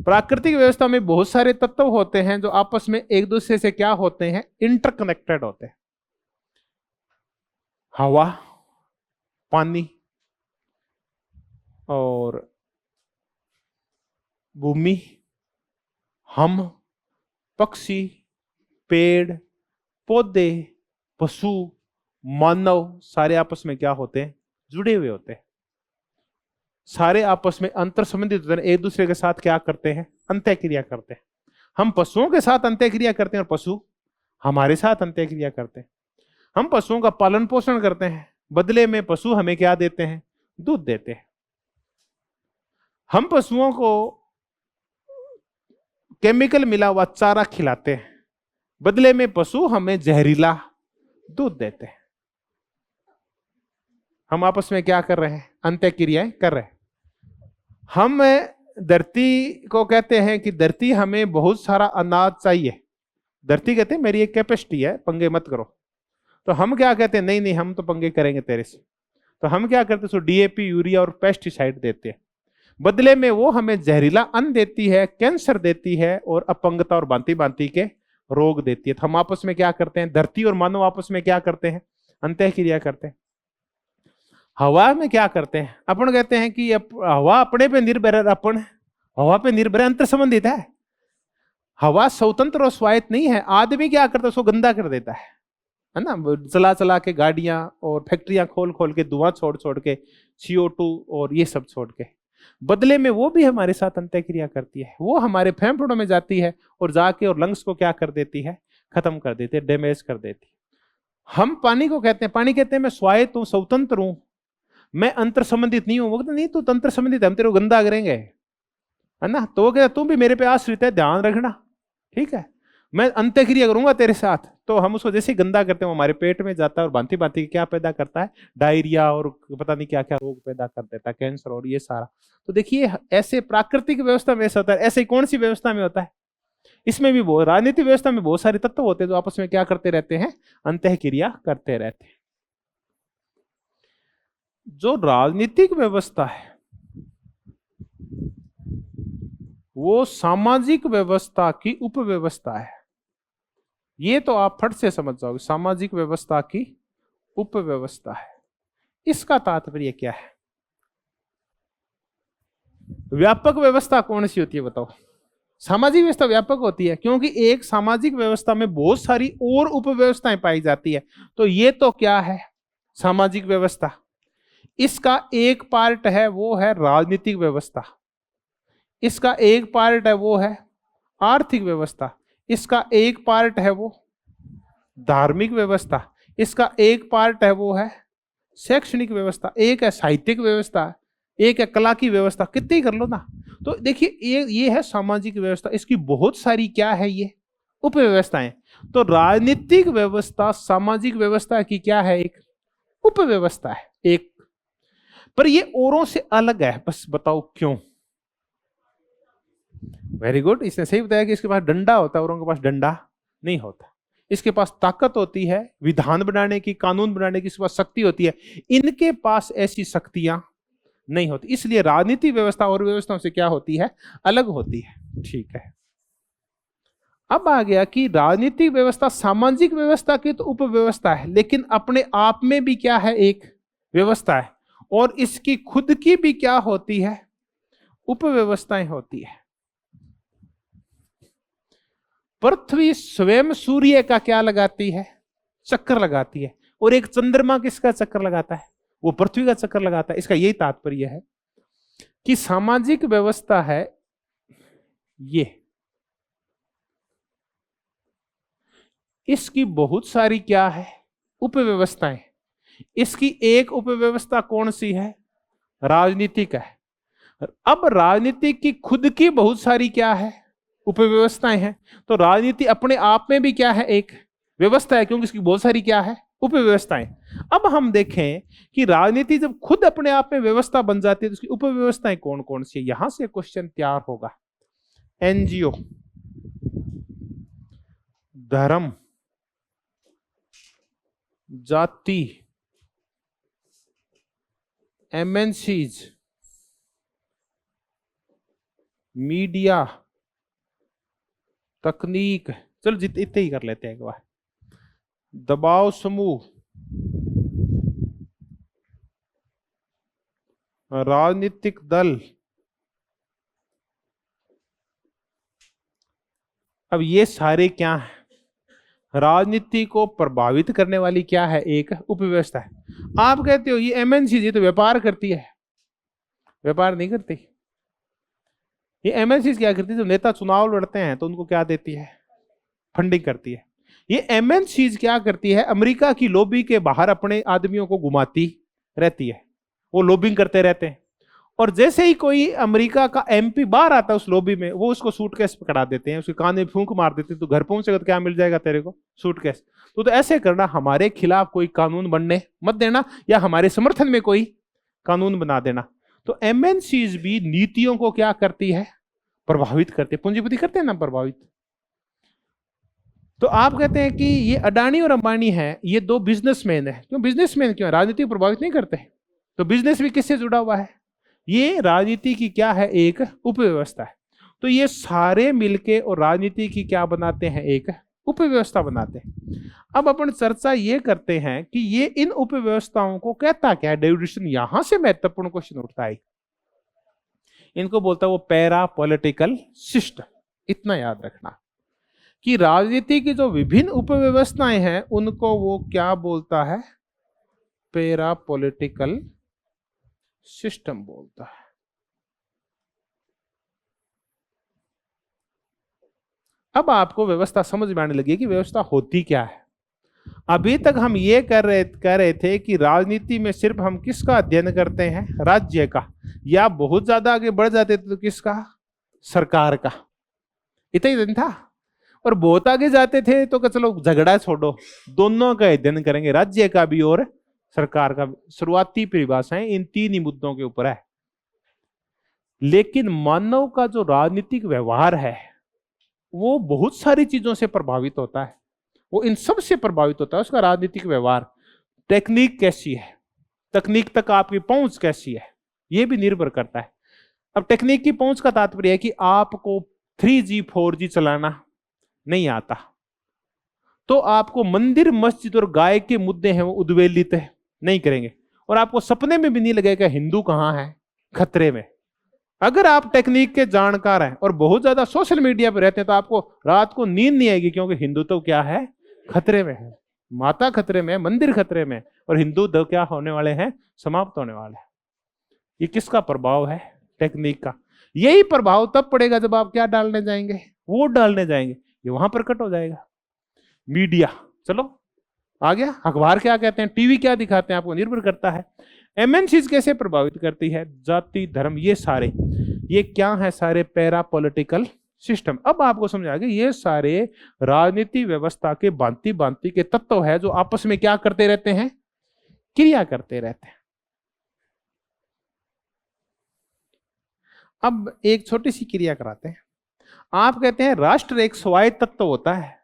प्राकृतिक व्यवस्था में बहुत सारे तत्व होते हैं जो आपस में एक दूसरे से क्या होते हैं? इंटरकनेक्टेड होते हैं। हवा, पानी और भूमि, हम, पक्षी, पेड़ पौधे, पशु, मानव, सारे आपस में क्या होते हैं? जुड़े हुए होते हैं। सारे आपस में अंतर संबंधित होते हैं, एक दूसरे के साथ क्या करते हैं? अंतःक्रिया करते हैं। हम पशुओं के साथ अंतःक्रिया करते हैं और पशु हमारे साथ अंतःक्रिया करते हैं। हम पशुओं का पालन पोषण करते हैं, बदले में पशु हमें क्या देते हैं? दूध देते हैं। हम पशुओं को केमिकल मिला हुआ चारा खिलाते हैं, बदले में पशु हमें जहरीला दूध देते हैं। हम आपस में क्या कर रहे हैं? अंतःक्रियाएं कर रहे हैं। हम धरती को कहते हैं कि धरती हमें बहुत सारा अनाज चाहिए। धरती कहते हैं मेरी एक कैपेसिटी है, पंगे मत करो। तो हम क्या कहते हैं? नहीं नहीं, हम तो पंगे करेंगे तेरे से। तो हम क्या करते हैं? सो डीएपी, यूरिया और पेस्टिसाइड देते हैं। बदले में वो हमें जहरीला अन्न देती है, कैंसर देती है और अपंगता और भांति भांति के रोग देती है। तो हम आपस में क्या करते हैं? धरती और मानव आपस में क्या करते हैं? अंतःक्रिया करते हैं। हवा में क्या करते हैं? अपन कहते हैं कि हवा अपने पे निर्भर है, अपन हवा पे निर्भर है, अंतर संबंधित है। हवा स्वतंत्र और स्वायत्त नहीं है। आदमी क्या करता है? उसको गंदा कर देता है ना, चला चला के गाड़ियां और फैक्ट्रियां खोल खोल के धुआं छोड़ छोड़ के, CO2 और ये सब छोड़ के। बदले में वो भी हमारे साथ अंतःक्रिया करती है। वो हमारे फेफड़ों में जाती है और जाके और लंग्स को क्या कर देती है? खत्म कर देती है, डैमेज कर देती है। हम पानी को कहते हैं, पानी कहते हैं मैं स्वायत्त हूं, स्वतंत्र हूं, मैं अंतर संबंधित नहीं हूं। वो कहते नहीं, तू तंत्र संबंधित, हम तेरे को गंदा करेंगे, है ना। तो वो कहता तू भी मेरे पे आश्रित है, ध्यान रखना, ठीक है, मैं अंतःक्रिया करूंगा तेरे साथ। तो हम उसको जैसे ही गंदा करते हैं, वो हमारे पेट में जाता है और भांति भांति क्या पैदा करता है? डायरिया और पता नहीं क्या क्या रोग पैदा कर देता है, कैंसर और ये सारा। तो देखिए, ऐसे प्राकृतिक व्यवस्था में ऐसा होता है। ऐसे कौन सी व्यवस्था में होता है? इसमें भी वो राजनीतिक व्यवस्था में बहुत सारे तत्व होते हैं जो आपस में क्या करते रहते हैं? अंतःक्रिया करते रहते हैं। जो राजनीतिक व्यवस्था है वो सामाजिक व्यवस्था की उपव्यवस्था है। ये तो आप फट से समझ जाओगे, सामाजिक व्यवस्था की उपव्यवस्था है। इसका तात्पर्य क्या है? व्यापक व्यवस्था कौन सी होती है बताओ? सामाजिक व्यवस्था व्यापक होती है, क्योंकि एक सामाजिक व्यवस्था में बहुत सारी और उपव्यवस्थाएं पाई जाती है। तो ये तो क्या है? सामाजिक व्यवस्था। इसका एक पार्ट है वो है राजनीतिक व्यवस्था, इसका एक पार्ट है वो है आर्थिक व्यवस्था, इसका एक पार्ट है वो धार्मिक व्यवस्था, इसका एक पार्ट है वो है शैक्षणिक व्यवस्था, एक है साहित्यिक व्यवस्था, एक है कला की व्यवस्था। कितनी कर लो ना। तो देखिए, ये है सामाजिक व्यवस्था। इसकी बहुत सारी क्या है? ये उपव्यवस्थाएं। तो राजनीतिक व्यवस्था सामाजिक व्यवस्था की क्या है? एक उपव्यवस्था है एक। पर ये औरों से अलग है, बस बताओ क्यों? वेरी गुड, इसने सही बताया कि इसके पास डंडा होता है, औरों के पास डंडा नहीं होता। इसके पास ताकत होती है विधान बनाने की, कानून बनाने की, इसके पास शक्ति होती है। इनके पास ऐसी शक्तियां नहीं होती। इसलिए राजनीतिक व्यवस्था और व्यवस्थाओं से क्या होती है? अलग होती है। ठीक है, अब आ गया कि राजनीतिक व्यवस्था सामाजिक व्यवस्था की तो उपव्यवस्था है, लेकिन अपने आप में भी क्या है? एक व्यवस्था है। और इसकी खुद की भी क्या होती है? उपव्यवस्थाएं होती है। पृथ्वी स्वयं सूर्य का क्या लगाती है? चक्कर लगाती है। और एक चंद्रमा किसका चक्कर लगाता है? वो पृथ्वी का चक्कर लगाता है। इसका यही तात्पर्य है कि सामाजिक व्यवस्था है ये, इसकी बहुत सारी क्या है? उपव्यवस्थाएं। इसकी एक उपव्यवस्था कौन सी है? राजनीतिक है। अब राजनीति की खुद की बहुत सारी क्या है? उपव्यवस्थाएं हैं। तो राजनीति अपने आप में भी क्या है? एक व्यवस्था है, क्योंकि इसकी बहुत सारी क्या है? उपव्यवस्थाएं। अब हम देखें कि राजनीति जब खुद अपने आप में व्यवस्था बन जाती है तो उसकी उपव्यवस्थाएं कौन कौन सी है। यहां से क्वेश्चन तैयार होगा। एनजीओ, धर्म, जाति, एमएनसीज, मीडिया, तकनीक, चलो जितने इतने ही कर लेते हैं एक बार। दबाव समूह, राजनीतिक दल। अब ये सारे क्या है? राजनीति को प्रभावित करने वाली क्या है? एक उपव्यवस्था है। आप कहते हो ये एमएनसी ये तो व्यापार करती है। व्यापार नहीं करती। ये एमएनसी क्या करती है? जब नेता चुनाव लड़ते हैं तो उनको क्या देती है? फंडिंग करती है। ये एमएनसी क्या करती है? अमेरिका की लॉबी के बाहर अपने आदमियों को घुमाती रहती है। वो लॉबिंग करते रहते हैं, और जैसे ही कोई अमेरिका का एमपी बाहर आता है उस लॉबी में, वो उसको सूटकेस पकड़ा देते हैं, उसके कान में फूंक मार देते हैं। तो घर पहुंचेगा तो क्या मिल जाएगा तेरे को? सूटकेस। तो ऐसे करना, हमारे खिलाफ कोई कानून बनने मत देना, या हमारे समर्थन में कोई कानून बना देना। तो एमएनसीज भी नीतियों को क्या करती है? प्रभावित करती है। पूंजीपति करते हैं ना प्रभावित। तो आप कहते हैं कि ये अडानी और अंबानी है, ये दो बिजनेसमैन है। क्यों बिजनेसमैन? क्यों? राजनीति को प्रभावित नहीं करते। तो बिजनेस भी किससे जुड़ा हुआ है? ये राजनीति की क्या है? एक उपव्यवस्था है। तो ये सारे मिलके और राजनीति की क्या बनाते हैं? एक उपव्यवस्था बनाते हैं। अब अपन चर्चा ये करते हैं कि ये इन उपव्यवस्थाओं को कहता क्या है? डेफिनेशन यहां से महत्वपूर्ण क्वेश्चन उठता है। इनको बोलता है वो पैरा पॉलिटिकल सिस्टम। इतना याद रखना कि राजनीति की जो विभिन्न उपव्यवस्थाएं हैं उनको वो क्या बोलता है? पैरा पॉलिटिकल सिस्टम बोलता है। अब आपको व्यवस्था समझ में आने लगी कि व्यवस्था होती क्या है। अभी तक हम ये कर रहे थे कि राजनीति में सिर्फ हम किसका अध्ययन करते हैं? राज्य का। या बहुत ज्यादा आगे बढ़ जाते थे तो किसका? सरकार का। इतना ही दिन था। और बहुत आगे जाते थे तो चलो झगड़ा छोड़ो, दोनों का अध्ययन करेंगे, राज्य का भी और सरकार का भी। शुरुआती परिभाषाएं इन तीन ही मुद्दों के ऊपर है। लेकिन मानव का जो राजनीतिक व्यवहार है वो बहुत सारी चीजों से प्रभावित होता है। वो इन सब से प्रभावित होता है। उसका राजनीतिक व्यवहार, टेक्निक कैसी है, तकनीक तक आपकी पहुंच कैसी है, ये भी निर्भर करता है। अब टेक्निक की पहुंच का तात्पर्य है कि आपको 3G 4G चलाना नहीं आता, तो आपको मंदिर मस्जिद और गाय के मुद्दे हैं वो उद्वेलित नहीं करेंगे, और आपको सपने में भी नहीं लगेगा हिंदू कहां है खतरे में। अगर आप टेक्निक के जानकार हैं और बहुत ज्यादा सोशल मीडिया पर रहते हैं तो आपको रात को नींद नहीं आएगी, क्योंकि हिंदू तो क्या है? खतरे में है। माता खतरे में, मंदिर खतरे में, और हिंदू तो क्या होने वाले हैं? समाप्त होने वाले हैं। ये किसका प्रभाव है? टेक्निक का। यही प्रभाव तब पड़ेगा जब आप क्या डालने जाएंगे? वोट डालने जाएंगे। ये वहां प्रकट हो जाएगा। मीडिया, चलो आ गया। अखबार क्या कहते हैं, टीवी क्या दिखाते हैं, आपको निर्भर करता है। एमएनसीज कैसे प्रभावित करती है? जाति, धर्म, ये सारे, ये क्या है? सारे पैरा पॉलिटिकल सिस्टम। अब आपको समझ आ गया ये सारे राजनीति व्यवस्था के भांति भांति के तत्व है जो आपस में क्या करते रहते हैं? क्रिया करते रहते हैं। अब एक छोटी सी क्रिया कराते हैं। आप कहते हैं राष्ट्र एक स्वायत्त तत्व होता है।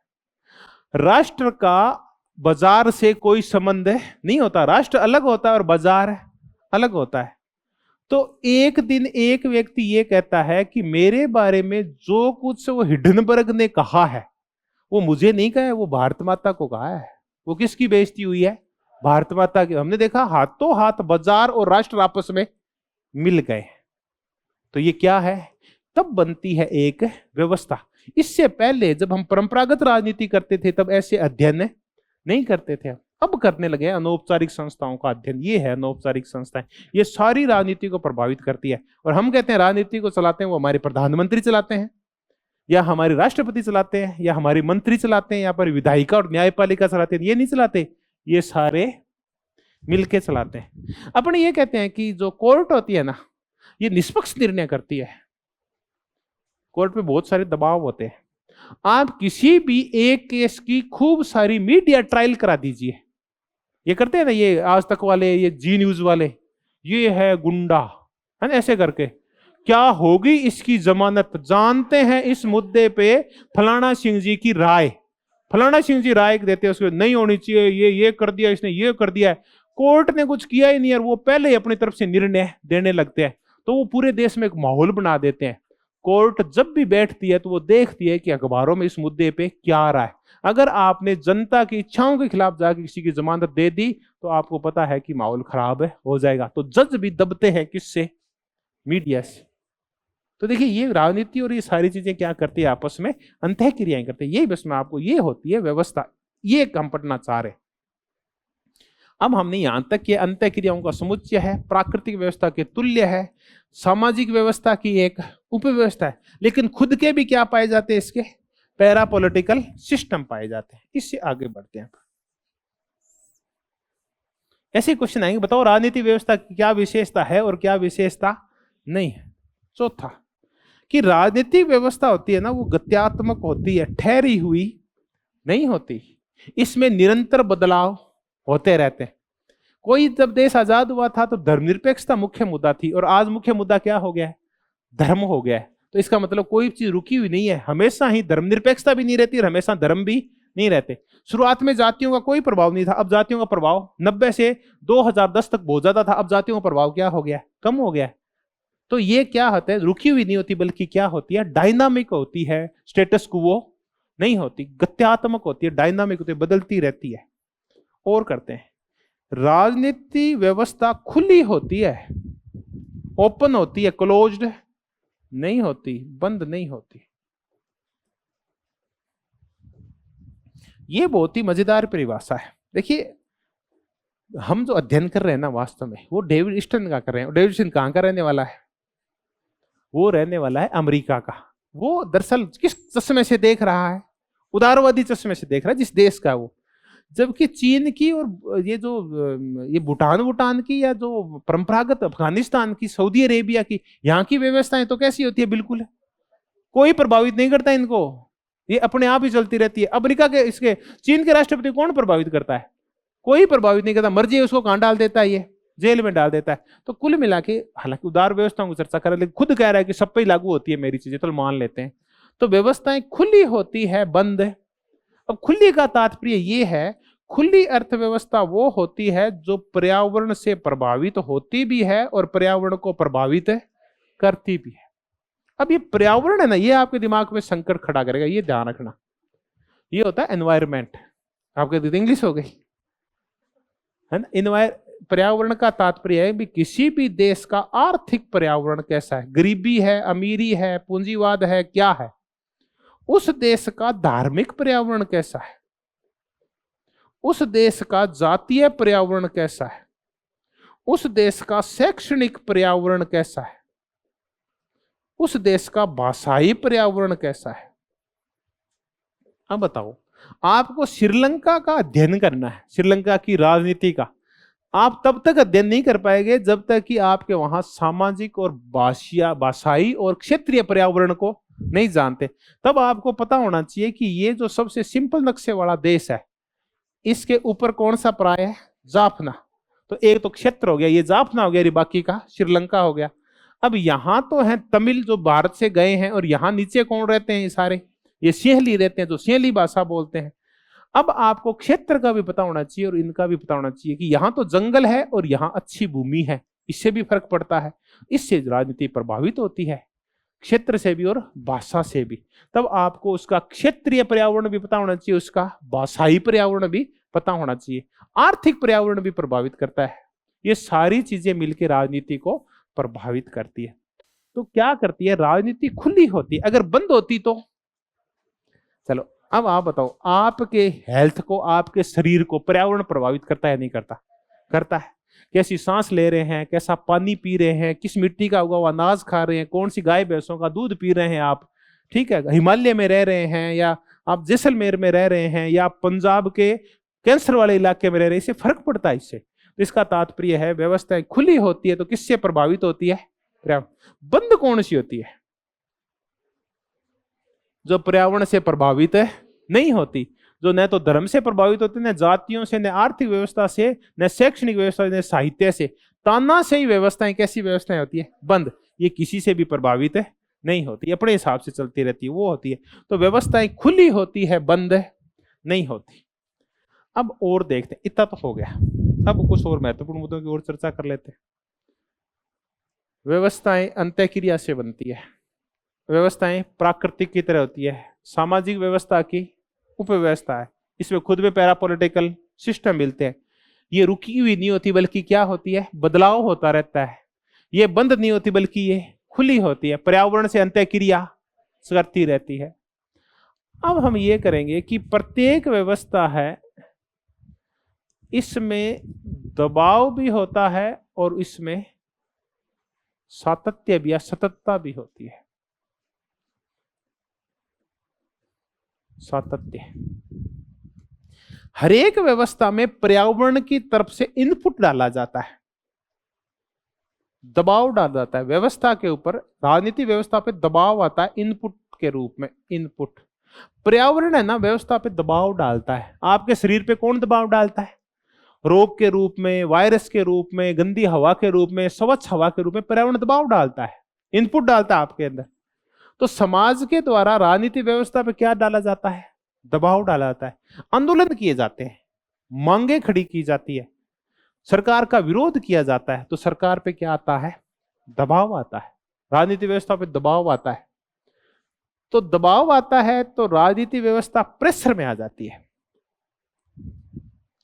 राष्ट्र का बाजार से कोई संबंध नहीं होता। राष्ट्र अलग होता है और बाजार अलग होता है। तो एक दिन एक व्यक्ति ये कहता है कि मेरे बारे में जो कुछ वो हिडनबर्ग ने कहा है वो मुझे नहीं कहा है, वो भारत माता को कहा है। वो किसकी बेइज्जती हुई है? भारत माता की। हमने देखा हाथों हाथ बाजार और राष्ट्र आपस में मिल गए। तो ये क्या है? तब बनती है एक व्यवस्था। इससे पहले जब हम परंपरागत राजनीति करते थे तब ऐसे अध्ययन नहीं करते थे। अब करने लगे हैं अनौपचारिक संस्थाओं का अध्ययन। ये है अनौपचारिक संस्थाएं, ये सारी राजनीति को प्रभावित करती है। और हम कहते हैं राजनीति को चलाते हैं वो हमारे प्रधानमंत्री चलाते हैं, या हमारे राष्ट्रपति चलाते हैं, या हमारे मंत्री चलाते हैं, या पर विधायिका और न्यायपालिका चलाते हैं। ये नहीं चलाते, ये सारे मिलके चलाते हैं। अपन ये कहते हैं कि जो कोर्ट होती है ना, ये निष्पक्ष निर्णय करती है। कोर्ट पे बहुत सारे दबाव होते हैं। आप किसी भी एक केस की खूब सारी मीडिया ट्रायल करा दीजिए, ये करते हैं ना ये आज तक वाले, ये जी न्यूज वाले, ये है गुंडा, है ना, ऐसे करके क्या होगी इसकी जमानत, जानते हैं इस मुद्दे पे फलाना सिंह जी की राय, फलाना सिंह जी राय देते हैं उसको नहीं होनी चाहिए, ये कर दिया इसने, ये कर दिया है, कोर्ट ने कुछ किया ही नहीं और वो पहले ही अपनी तरफ से निर्णय देने लगते हैं। तो वो पूरे देश में एक माहौल बना देते हैं। कोर्ट जब भी बैठती है तो वो देखती है कि अखबारों में इस मुद्दे पे क्या आ रहा है। अगर आपने जनता की इच्छाओं के खिलाफ जाकर किसी की जमानत दे दी तो आपको पता है कि माहौल खराब है, हो जाएगा। तो जज भी दबते हैं किससे? मीडिया से। तो देखिए ये राजनीति और ये सारी चीजें क्या करती है, आपस में अंतः क्रियाएं करते हैं। यही बस में आपको ये होती है व्यवस्था, ये हम पढ़ना चाह रहे। अब हमने यहां तक कि अंतः क्रियाओं का समुच्चय है, प्राकृतिक व्यवस्था के तुल्य है, सामाजिक व्यवस्था की एक उपव्यवस्था है, लेकिन खुद के भी क्या पाए जाते हैं, इसके पैरा पॉलिटिकल सिस्टम पाए जाते हैं। इससे आगे बढ़ते हैं। ऐसे क्वेश्चन आएंगे, बताओ राजनीति व्यवस्था की क्या विशेषता है और क्या विशेषता नहीं है। चौथा कि राजनीतिक व्यवस्था होती है ना, वो गत्यात्मक होती है, ठहरी हुई नहीं होती। इसमें निरंतर बदलाव होते रहते हैं। कोई जब देश आजाद हुआ था तो धर्मनिरपेक्षता मुख्य मुद्दा थी, और आज मुख्य मुद्दा क्या हो गया है? धर्म हो गया है। तो इसका मतलब कोई चीज रुकी हुई नहीं है, हमेशा ही धर्मनिरपेक्षता भी नहीं रहती और हमेशा धर्म भी नहीं रहते। शुरुआत में जातियों का कोई प्रभाव नहीं था, अब जातियों का प्रभाव 90 से 2010 तक बहुत ज्यादा था, अब जातियों का प्रभाव क्या हो गया? कम हो गया। तो ये क्या होता है? रुकी हुई नहीं होती, बल्कि क्या होती है? डायनामिक होती है, स्टेटस क्वो नहीं होती, गत्यात्मक होती है, डायनामिक होती है, बदलती रहती है। और करते हैं, राजनीति व्यवस्था खुली होती है, ओपन होती है, क्लोज्ड नहीं होती, बंद नहीं होती। ये बहुत ही मजेदार परिभाषा है। देखिए हम जो अध्ययन कर रहे हैं ना, वास्तव में वो डेविड ईस्टन का कर रहे हैं। डेविड ईस्टन कहां का रहने वाला है? वो रहने वाला है अमेरिका का। वो दरअसल किस चश्मे से देख रहा है? उदारवादी चश्मे से देख रहा है, जिस देश का वो। जबकि चीन की और ये भूटान की, या जो परंपरागत अफगानिस्तान की, सऊदी अरेबिया की, यहाँ की व्यवस्थाएं तो कैसी होती है? बिल्कुल कोई प्रभावित नहीं करता इनको, ये अपने आप ही चलती रहती है। अमेरिका के, इसके चीन के राष्ट्रपति कौन प्रभावित करता है? कोई प्रभावित नहीं करता, मर्जी उसको कहां डाल देता है, ये जेल में डाल देता है। तो कुल मिला के, हालांकि उदार व्यवस्थाओं की चर्चा कर रहे, लेकिन खुद कह रहा है कि सब पे ही लागू होती है मेरी चीजें, तो मान लेते हैं। तो व्यवस्थाएं खुली होती है, बंद। अब खुली का तात्पर्य ये है, खुली अर्थव्यवस्था वो होती है जो पर्यावरण से प्रभावित होती भी है और पर्यावरण को प्रभावित करती भी है। अब ये पर्यावरण है ना, ये आपके दिमाग में संकट खड़ा करेगा, ये ध्यान रखना। ये होता है एनवायरमेंट, आपके इंग्लिश हो गई है ना। पर्यावरण का तात्पर्य है भी किसी भी देश का आर्थिक पर्यावरण कैसा है, गरीबी है, अमीरी है, पूंजीवाद है, क्या है। उस देश का धार्मिक पर्यावरण कैसा है, उस देश का जातीय पर्यावरण कैसा है, उस देश का शैक्षणिक पर्यावरण कैसा है, उस देश का भाषाई पर्यावरण कैसा है। अब बताओ, आपको श्रीलंका का अध्ययन करना है, श्रीलंका की राजनीति का। आप तब तक अध्ययन नहीं कर पाएंगे जब तक कि आपके वहां सामाजिक और भाषाई और क्षेत्रीय पर्यावरण को नहीं जानते। तब आपको पता होना चाहिए कि ये जो सबसे सिंपल नक्शे वाला देश है, इसके ऊपर कौन सा प्राय है? जाफना। तो एक तो क्षेत्र हो गया, ये जाफना हो गया, बाकी का श्रीलंका हो गया। अब यहां तो है तमिल जो भारत से गए हैं, और यहां नीचे कौन रहते हैं? ये सारे ये सिंहली रहते हैं, जो सिंहली भाषा बोलते हैं। अब आपको क्षेत्र का भी पता होना चाहिए और इनका भी पता होना चाहिए कि यहां तो जंगल है और यहां अच्छी भूमि है, इससे भी फर्क पड़ता है। इससे राजनीति प्रभावित होती है, क्षेत्र से भी और भाषा से भी। तब आपको उसका क्षेत्रीय पर्यावरण भी पता होना चाहिए, उसका भाषाई पर्यावरण भी पता होना चाहिए, आर्थिक पर्यावरण भी प्रभावित करता है। ये सारी चीजें मिलकर राजनीति को प्रभावित करती है। तो क्या करती है? राजनीति खुली होती है। अगर बंद होती तो, चलो अब आप बताओ, आपके हेल्थ को, आपके शरीर को पर्यावरण प्रभावित करता है नहीं करता? करता है। कैसी सांस ले रहे हैं, कैसा पानी पी रहे हैं, किस मिट्टी का उगा हुआ अनाज खा रहे हैं, कौन सी गाय भैंसों का दूध पी रहे हैं आप, ठीक है, हिमालय में रह रहे हैं या आप जैसलमेर में रह रहे हैं या आप पंजाब के कैंसर वाले इलाके में रह रहे हैं, इससे फर्क पड़ता है। इससे तो इसका तात्पर्य है व्यवस्थाएं खुली होती है तो किससे प्रभावित होती है? पर्यावरण। बंद कौन सी होती है? जो पर्यावरण से प्रभावित नहीं होती, जो न तो धर्म से प्रभावित होती, न जातियों से, न आर्थिक व्यवस्था से, न शैक्षणिक व्यवस्था, न साहित्य से। ताना से ही व्यवस्थाएं, कैसी व्यवस्थाएं होती है? बंद। ये किसी से भी प्रभावित नहीं होती, अपने हिसाब से चलती रहती है, वो होती है। तो व्यवस्थाएं खुली होती है, बंद नहीं होती। अब और देखते हैं, इतना तो हो गया, अब कुछ और महत्वपूर्ण मुद्दों की ओर चर्चा कर लेते हैं। व्यवस्थाएं अंतःक्रिया से बनती है, व्यवस्थाएं प्राकृतिक की तरह होती है, सामाजिक व्यवस्था की उपव्यवस्था है, इसमें खुद में पैरापॉलिटिकल सिस्टम मिलते हैं। ये रुकी हुई नहीं होती बल्कि क्या होती है? बदलाव होता रहता है। ये बंद नहीं होती बल्कि ये खुली होती है, पर्यावरण से अंतःक्रिया करती रहती है। अब हम ये करेंगे कि प्रत्येक व्यवस्था है, इसमें दबाव भी होता है और इसमें सातत्य भी या सततता भी होती है। सातत्य, हर एक व्यवस्था में पर्यावरण की तरफ से इनपुट डाला जाता है, दबाव डाला जाता है व्यवस्था के ऊपर। राजनीति व्यवस्था पे दबाव आता है इनपुट के रूप में। इनपुट पर्यावरण है ना, व्यवस्था पे दबाव डालता है। आपके शरीर पे कौन दबाव डालता है? रोग के रूप में, वायरस के रूप में, गंदी हवा के रूप में, स्वच्छ हवा के रूप में पर्यावरण दबाव डालता है, इनपुट डालता है आपके अंदर। तो समाज के द्वारा राजनीति व्यवस्था पे क्या डाला जाता है? दबाव डाला जाता है, आंदोलन किए जाते हैं, मांगे खड़ी की जाती है, सरकार का विरोध किया जाता है। तो सरकार पे क्या आता है? दबाव आता है, राजनीति व्यवस्था पे दबाव आता है। तो दबाव आता है तो राजनीति व्यवस्था प्रेशर में आ जाती है।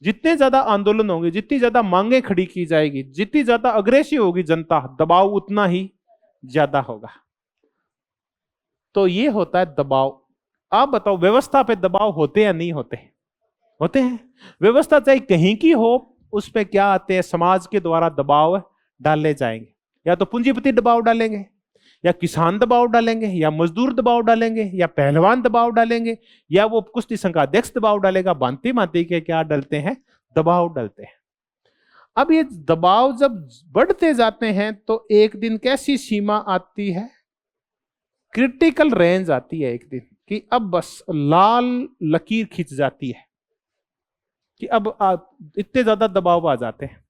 जितने ज्यादा आंदोलन होंगे, जितनी ज्यादा मांगे खड़ी की जाएगी, जितनी ज्यादा अग्रेसिव होगी जनता, दबाव उतना ही ज्यादा होगा। तो ये होता है दबाव। आप बताओ, व्यवस्था पे दबाव होते या नहीं होते? होते हैं। व्यवस्था चाहे कहीं की हो, उस पे क्या आते हैं? समाज के द्वारा दबाव डाले जाएंगे। या तो पूंजीपति दबाव डालेंगे, या किसान दबाव डालेंगे, या मजदूर दबाव डालेंगे, या पहलवान दबाव डालेंगे, या वो कुश्ती संघ का अध्यक्ष दबाव डालेगा। भांति भांति के क्या डालते हैं? दबाव डालते हैं। अब ये दबाव जब बढ़ते जाते हैं तो एक दिन कैसी सीमा आती है? क्रिटिकल रेंज आती है एक दिन, कि अब बस लाल लकीर खिंच जाती है, कि अब इतने ज्यादा दबाव आ जाते हैं।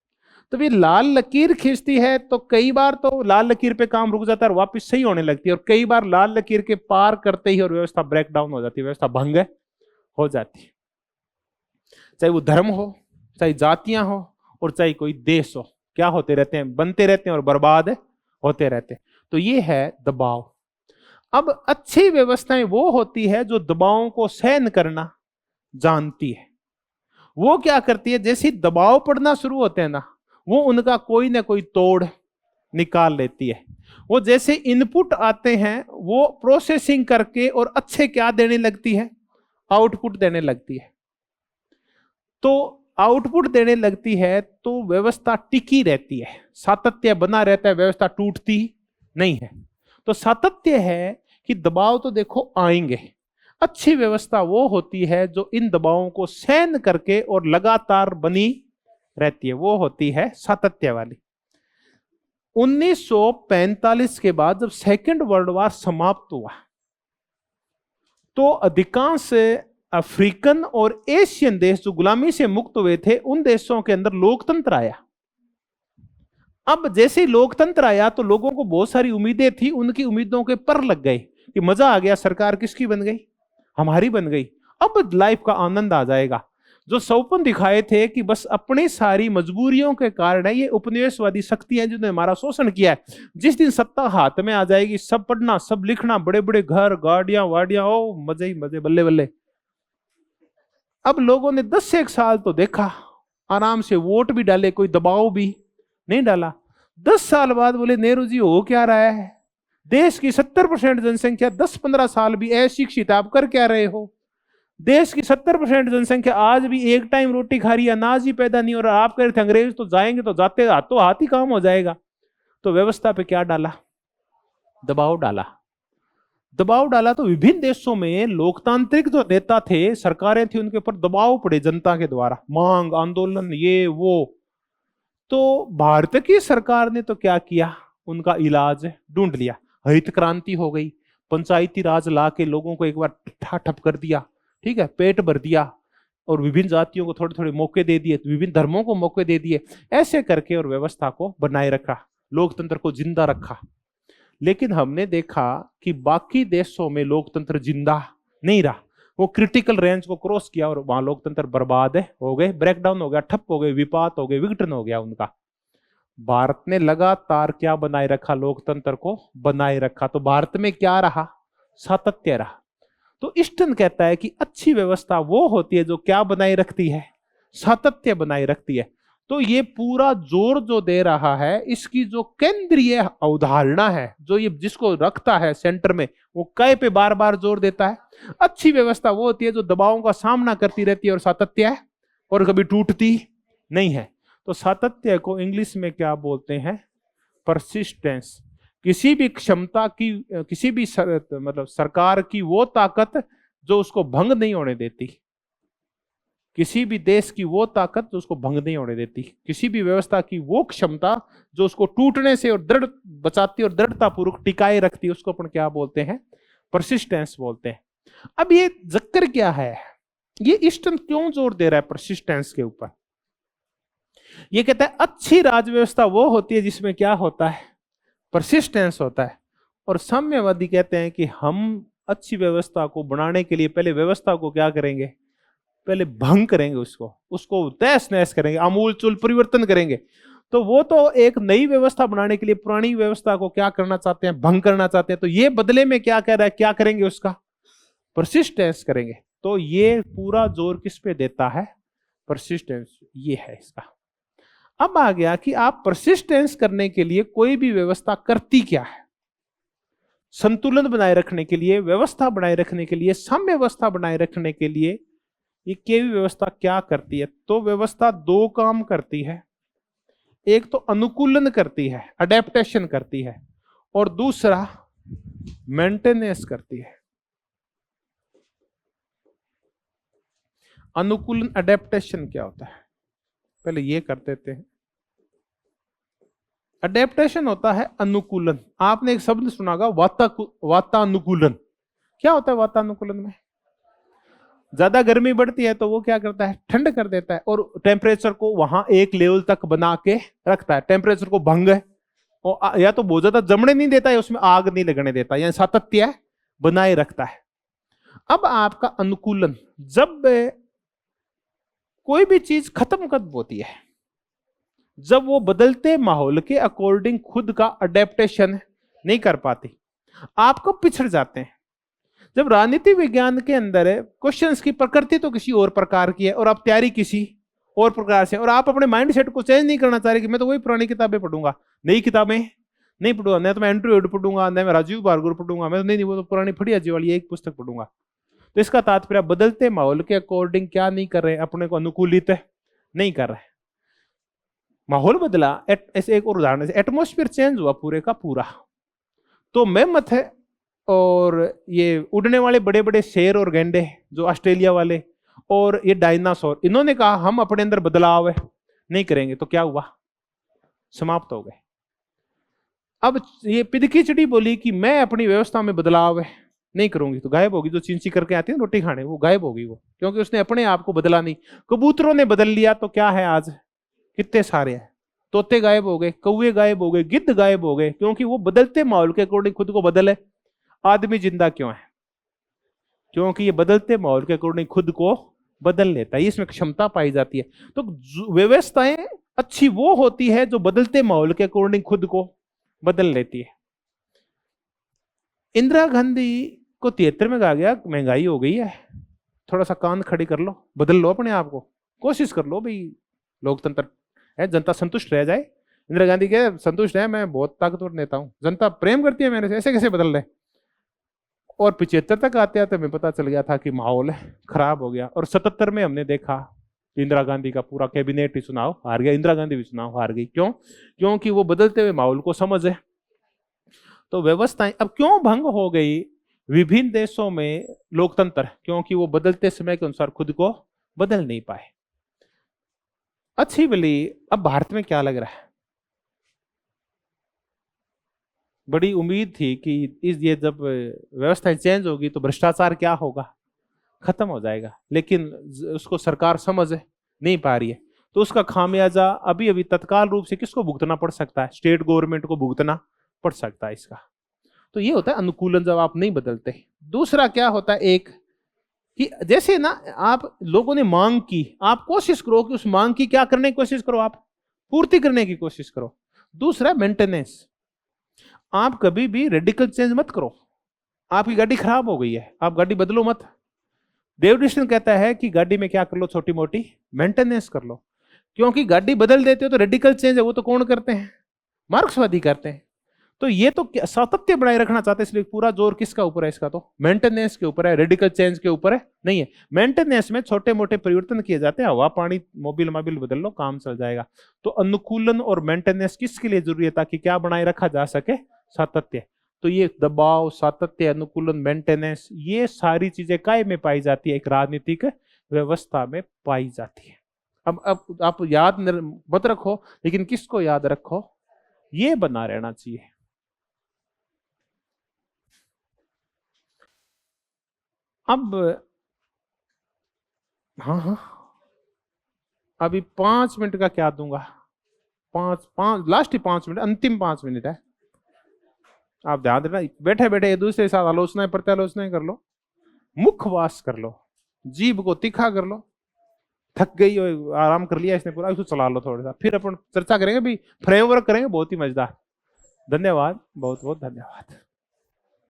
तो ये लाल लकीर खींचती है तो कई बार तो लाल लकीर पे काम रुक जाता है और वापस सही होने लगती है, और कई बार लाल लकीर के पार करते ही और व्यवस्था ब्रेक डाउन हो जाती है, व्यवस्था भंग हो जाती है। चाहे वो धर्म हो, चाहे जातियां हो, और चाहे कोई देश हो, क्या होते रहते हैं? बनते रहते हैं और बर्बाद होते रहते हैं। तो ये है दबाव। अब अच्छी व्यवस्थाएं वो होती है जो दबावों को सहन करना जानती है। वो क्या करती है? जैसे दबाव पड़ना शुरू होते हैं ना, वो उनका कोई ना कोई तोड़ निकाल लेती है। वो जैसे इनपुट आते हैं वो प्रोसेसिंग करके और अच्छे क्या देने लगती है? आउटपुट देने लगती है। तो आउटपुट देने लगती है तो व्यवस्था टिकी रहती है, सातत्य बना रहता है, व्यवस्था टूटती नहीं है। तो सातत्य है कि दबाव तो देखो आएंगे। अच्छी व्यवस्था वो होती है जो इन दबावों को सहन करके और लगातार बनी रहती है, वो होती है सातत्य वाली। 1945 के बाद जब सेकेंड वर्ल्ड वॉर समाप्त हुआ तो अधिकांश अफ्रीकन और एशियन देश जो गुलामी से मुक्त हुए थे, उन देशों के अंदर लोकतंत्र आया। अब जैसे ही लोकतंत्र आया तो लोगों को बहुत सारी उम्मीदें थी, उनकी उम्मीदों के पर लग गए कि मजा आ गया, सरकार किसकी बन गई? हमारी बन गई, अब लाइफ का आनंद आ जाएगा। जो सपन दिखाए थे कि बस अपनी सारी मजबूरियों के कारण है, ये उपनिवेशवादी शक्तियां जिन्होंने हमारा शोषण किया है, जिस दिन सत्ता हाथ में आ जाएगी, सब पढ़ना, सब लिखना, बड़े बड़े घर, गाड़ियां वाड़ियां, ओ मजे ही मजे, बल्ले बल्ले। अब लोगों ने 10 से 1 साल तो देखा, आराम से वोट भी डाले, कोई दबाव भी नहीं डाला। 10 साल बाद बोले नेहरू जी हो क्या रहा है? देश की 70% जनसंख्या 10-15 साल भी अशिक्षित, आप कर क्या रहे हो? देश की 70% जनसंख्या आज भी एक टाइम रोटी खा रही है, अनाज ही पैदा नहीं हो रहा। आप कह रहे थे अंग्रेज तो जाएंगे तो जाते हाथों हाथ ही काम हो जाएगा। तो व्यवस्था पे क्या डाला? दबाव डाला। दबाव डाला तो विभिन्न देशों में लोकतांत्रिक जो नेता थे, सरकारें थी, उनके ऊपर दबाव पड़े जनता के द्वारा, मांग आंदोलन ये वो। तो भारत की सरकार ने तो क्या किया, उनका इलाज ढूंढ लिया। हरित क्रांति हो गई, पंचायती राज ला के लोगों को एक बार ठप कर दिया, ठीक है, पेट भर दिया, और विभिन्न जातियों को थोड़े थोड़े मौके दे दिए, विभिन्न धर्मों को मौके दे दिए, ऐसे करके और व्यवस्था को बनाए रखा, लोकतंत्र को जिंदा रखा। लेकिन हमने देखा कि बाकी देशों में लोकतंत्र जिंदा नहीं रहा, वो क्रिटिकल रेंज को क्रॉस किया और वहां लोकतंत्र बर्बाद हो गए, ब्रेकडाउन हो गया, ठप हो गए, विपात हो गए, विघटन हो गया उनका। भारत ने लगातार क्या बनाए रखा? लोकतंत्र को बनाए रखा। तो भारत में क्या रहा? सातत्य रहा। तो ईस्टर्न कहता है कि अच्छी व्यवस्था वो होती है जो क्या बनाए रखती है? सातत्य बनाए रखती है। तो ये पूरा जोर जो दे रहा है, इसकी जो केंद्रीय अवधारणा है, जो ये जिसको रखता है सेंटर में, वो कै पे बार बार जोर देता है। अच्छी व्यवस्था वो होती है जो दबावों का सामना करती रहती है और सातत्य है और कभी टूटती नहीं है। तो सातत्य को इंग्लिश में क्या बोलते हैं? परसिस्टेंस। किसी भी क्षमता की, किसी भी मतलब सरकार की वो ताकत जो उसको भंग नहीं होने देती, किसी भी देश की वो ताकत जो उसको भंग नहीं होने देती, किसी भी व्यवस्था की वो क्षमता जो उसको टूटने से और दृढ़ बचाती और दृढ़ता पूर्वक टिकाए रखती है, उसको अपन क्या बोलते हैं? परसिस्टेंस बोलते हैं। अब ये जिक्र क्या है, ये ईस्टर्न क्यों जोर दे रहा है परसिस्टेंस के ऊपर? ये कहता है अच्छी राजव्यवस्था वो होती है जिसमें क्या होता है? परसिस्टेंस होता है। और साम्यवादी कहते हैं कि हम अच्छी व्यवस्था को बनाने के लिए पहले व्यवस्था को क्या करेंगे? पहले भंग करेंगे, उसको तहस नहस करेंगे, आमूल चूल परिवर्तन करेंगे। तो वो तो एक नई व्यवस्था बनाने के लिए पुरानी व्यवस्था को क्या करना चाहते हैं? भंग करना चाहते हैं। तो ये बदले में क्या कह रहा है? क्या करेंगे? उसका परसिस्टेंस करेंगे। तो ये पूरा जोर किस पे देता है? परसिस्टेंस। ये है इसका। अब आ गया कि आप परसिस्टेंस करने के लिए कोई भी व्यवस्था करती क्या है? संतुलन बनाए रखने के लिए, व्यवस्था बनाए रखने के लिए, साम्य व्यवस्था बनाए रखने के लिए ये केवी व्यवस्था क्या करती है? तो व्यवस्था दो काम करती है। एक तो अनुकूलन करती है, अडेप्टेशन करती है, और दूसरा मेंटेनेंस करती है। अनुकूलन अडेप्टेशन क्या होता है? पहले ये कर देते हैं। अडेप्टेशन होता है अनुकूलन। आपने एक शब्द सुना होगा, वातानुकूलन। क्या होता है वातानुकूलन में? ज्यादा गर्मी बढ़ती है तो वो क्या करता है? ठंड कर देता है और टेम्परेचर को वहां एक लेवल तक बना के रखता है। टेम्परेचर को भंग है, और या तो बहुत ज्यादा जमने नहीं देता है, उसमें आग नहीं लगने देता, यानी सातत्य बनाए रखता है। अब आपका अनुकूलन, जब कोई भी चीज खत्म कब होती है? जब वो बदलते माहौल के अकॉर्डिंग खुद का अडेप्टेशन नहीं कर पाती। आप कब पिछड़ जाते हैं? जब राजनीति विज्ञान के अंदर है, क्वेश्चंस की प्रकृति तो किसी और प्रकार की है और आप तैयारी किसी और प्रकार से, और आप अपने माइंड सेट को चेंज नहीं करना चाह रहे कि मैं तो वही पुरानी किताबें पढ़ूंगा, नई किताबें नहीं पढ़ूंगा, नहीं तो मैं एंड्रयू वुड पढ़ूंगा, नहीं मैं राजीव भार्गव पढ़ूंगा, मैं तो नहीं वो तो पुरानी फड़ी अजी वाली एक पुस्तक पढ़ूंगा। तो इसका तात्पर्य बदलते माहौल के अकॉर्डिंग क्या नहीं कर रहे? अपने को अनुकूलित नहीं कर रहे। माहौल बदला, ऐसे एक और उदाहरण, एटमॉस्फेयर चेंज हुआ पूरे का पूरा, तो मेमथ है और ये उड़ने वाले बड़े बड़े शेर और गैंडे जो ऑस्ट्रेलिया वाले और ये डायनासोर, इन्होंने कहा हम अपने अंदर बदलाव है नहीं करेंगे, तो क्या हुआ? समाप्त हो गए। अब ये पिदकी चिड़ी बोली कि मैं अपनी व्यवस्था में बदलाव नहीं करूंगी, तो गायब होगी। जो चिंची करके आती है ना रोटी खाने, वो गायब होगी वो, क्योंकि उसने अपने आप को बदला नहीं। कबूतरों ने बदल लिया तो क्या है? आज कितने सारे हैं, तोते गायब हो गए, कौवे गायब हो गए, गिद्ध गायब हो गए, क्योंकि वो बदलते माहौल के अकॉर्डिंग खुद को बदले। आदमी जिंदा क्यों है? क्योंकि ये बदलते माहौल के अकॉर्डिंग खुद को बदल लेता है, इसमें क्षमता पाई जाती है। तो व्यवस्थाएं अच्छी वो होती है जो बदलते माहौल के अकॉर्डिंग खुद को बदल लेती है। इंदिरा गांधी को 73 में कहा गया महंगाई हो गई है, थोड़ा सा कान खड़ी कर लो, बदल लो अपने आप को, कोशिश कर लो भाई, लोकतंत्र है, जनता संतुष्ट रह जाए। इंदिरा गांधी के संतुष्ट है, मैं बहुत ताकतवर नेता हूं, जनता प्रेम करती है मेरे से, ऐसे कैसे बदल रहे? और 75 तक आते आते हमें पता चल गया था कि माहौल खराब हो गया। और 77 में हमने देखा इंदिरा गांधी का पूरा कैबिनेट ही चुनाव हार गया, इंदिरा गांधी भी चुनाव हार गई। क्यों? क्योंकि वो बदलते हुए माहौल को समझ है। तो व्यवस्थाएं अब क्यों भंग हो गई विभिन्न देशों में लोकतंत्र? क्योंकि वो बदलते समय के अनुसार खुद को बदल नहीं पाए। अच्छी भली अब भारत में क्या लग रहा है? बड़ी उम्मीद थी कि ये जब व्यवस्था चेंज होगी तो भ्रष्टाचार क्या होगा, खत्म हो जाएगा। लेकिन उसको सरकार समझ नहीं पा रही है। तो उसका खामियाजा अभी अभी तत्काल रूप से किसको भुगतना पड़ सकता है? स्टेट गवर्नमेंट को भुगतना पड़ सकता है इसका। तो ये होता है अनुकूलन जब आप नहीं बदलते। दूसरा क्या होता है, एक कि जैसे ना आप लोगों ने मांग की, आप कोशिश करो कि उस मांग की क्या करने की कोशिश करो, आप पूर्ति करने की कोशिश करो। दूसरा मेंटेनेंस, आप कभी भी रेडिकल चेंज मत करो। आपकी गाड़ी खराब हो गई है, आप गाड़ी बदलो मत। देवदृष्टि कहता है कि गाड़ी में क्या कर लो, छोटी मोटी मेंटेनेंस कर लो। क्योंकि गाड़ी बदल देते हो तो रेडिकल चेंज है वो तो कौन करते हैं? मार्क्सवादी करते हैं। तो ये तो सातत्य बनाए रखना चाहते हैं, इसलिए पूरा जोर किसका ऊपर है? इसका तो मेंटेनेंस के ऊपर है, रेडिकल चेंज के ऊपर है नहीं है। मेंटेनेंस में छोटे मोटे परिवर्तन किए जाते हैं, हवा पानी मोबिल मोबिल बदल लो, काम चल जाएगा। तो अनुकूलन और मेंटेनेंस किसके लिए जरूरी है? ताकि क्या बनाए रखा जा सके? सातत्य। तो ये दबाव, सातत्य, अनुकूलन, मेंटेनेंस, ये सारी चीजें काय में पाई जाती है? एक राजनीतिक व्यवस्था में पाई जाती है। अब आप याद मत रखो, लेकिन किसको याद रखो? ये बना रहना चाहिए। अब हाँ, अभी 5 मिनट का क्या दूंगा? पांच पांच लास्ट ही 5 मिनट, अंतिम 5 मिनट है। आप ध्यान देना, बैठे बैठे एक दूसरे के साथ आलोचनाएं प्रत्यालोचनाएं कर लो, मुखवास कर लो, जीभ को तीखा कर लो। थक गई और आराम कर लिया इसने पूरा, इसको चला लो थोड़ा सा, फिर अपन चर्चा करेंगे भी, फ्रेमवर्क करेंगे, बहुत ही मजेदार। धन्यवाद, बहुत बहुत धन्यवाद।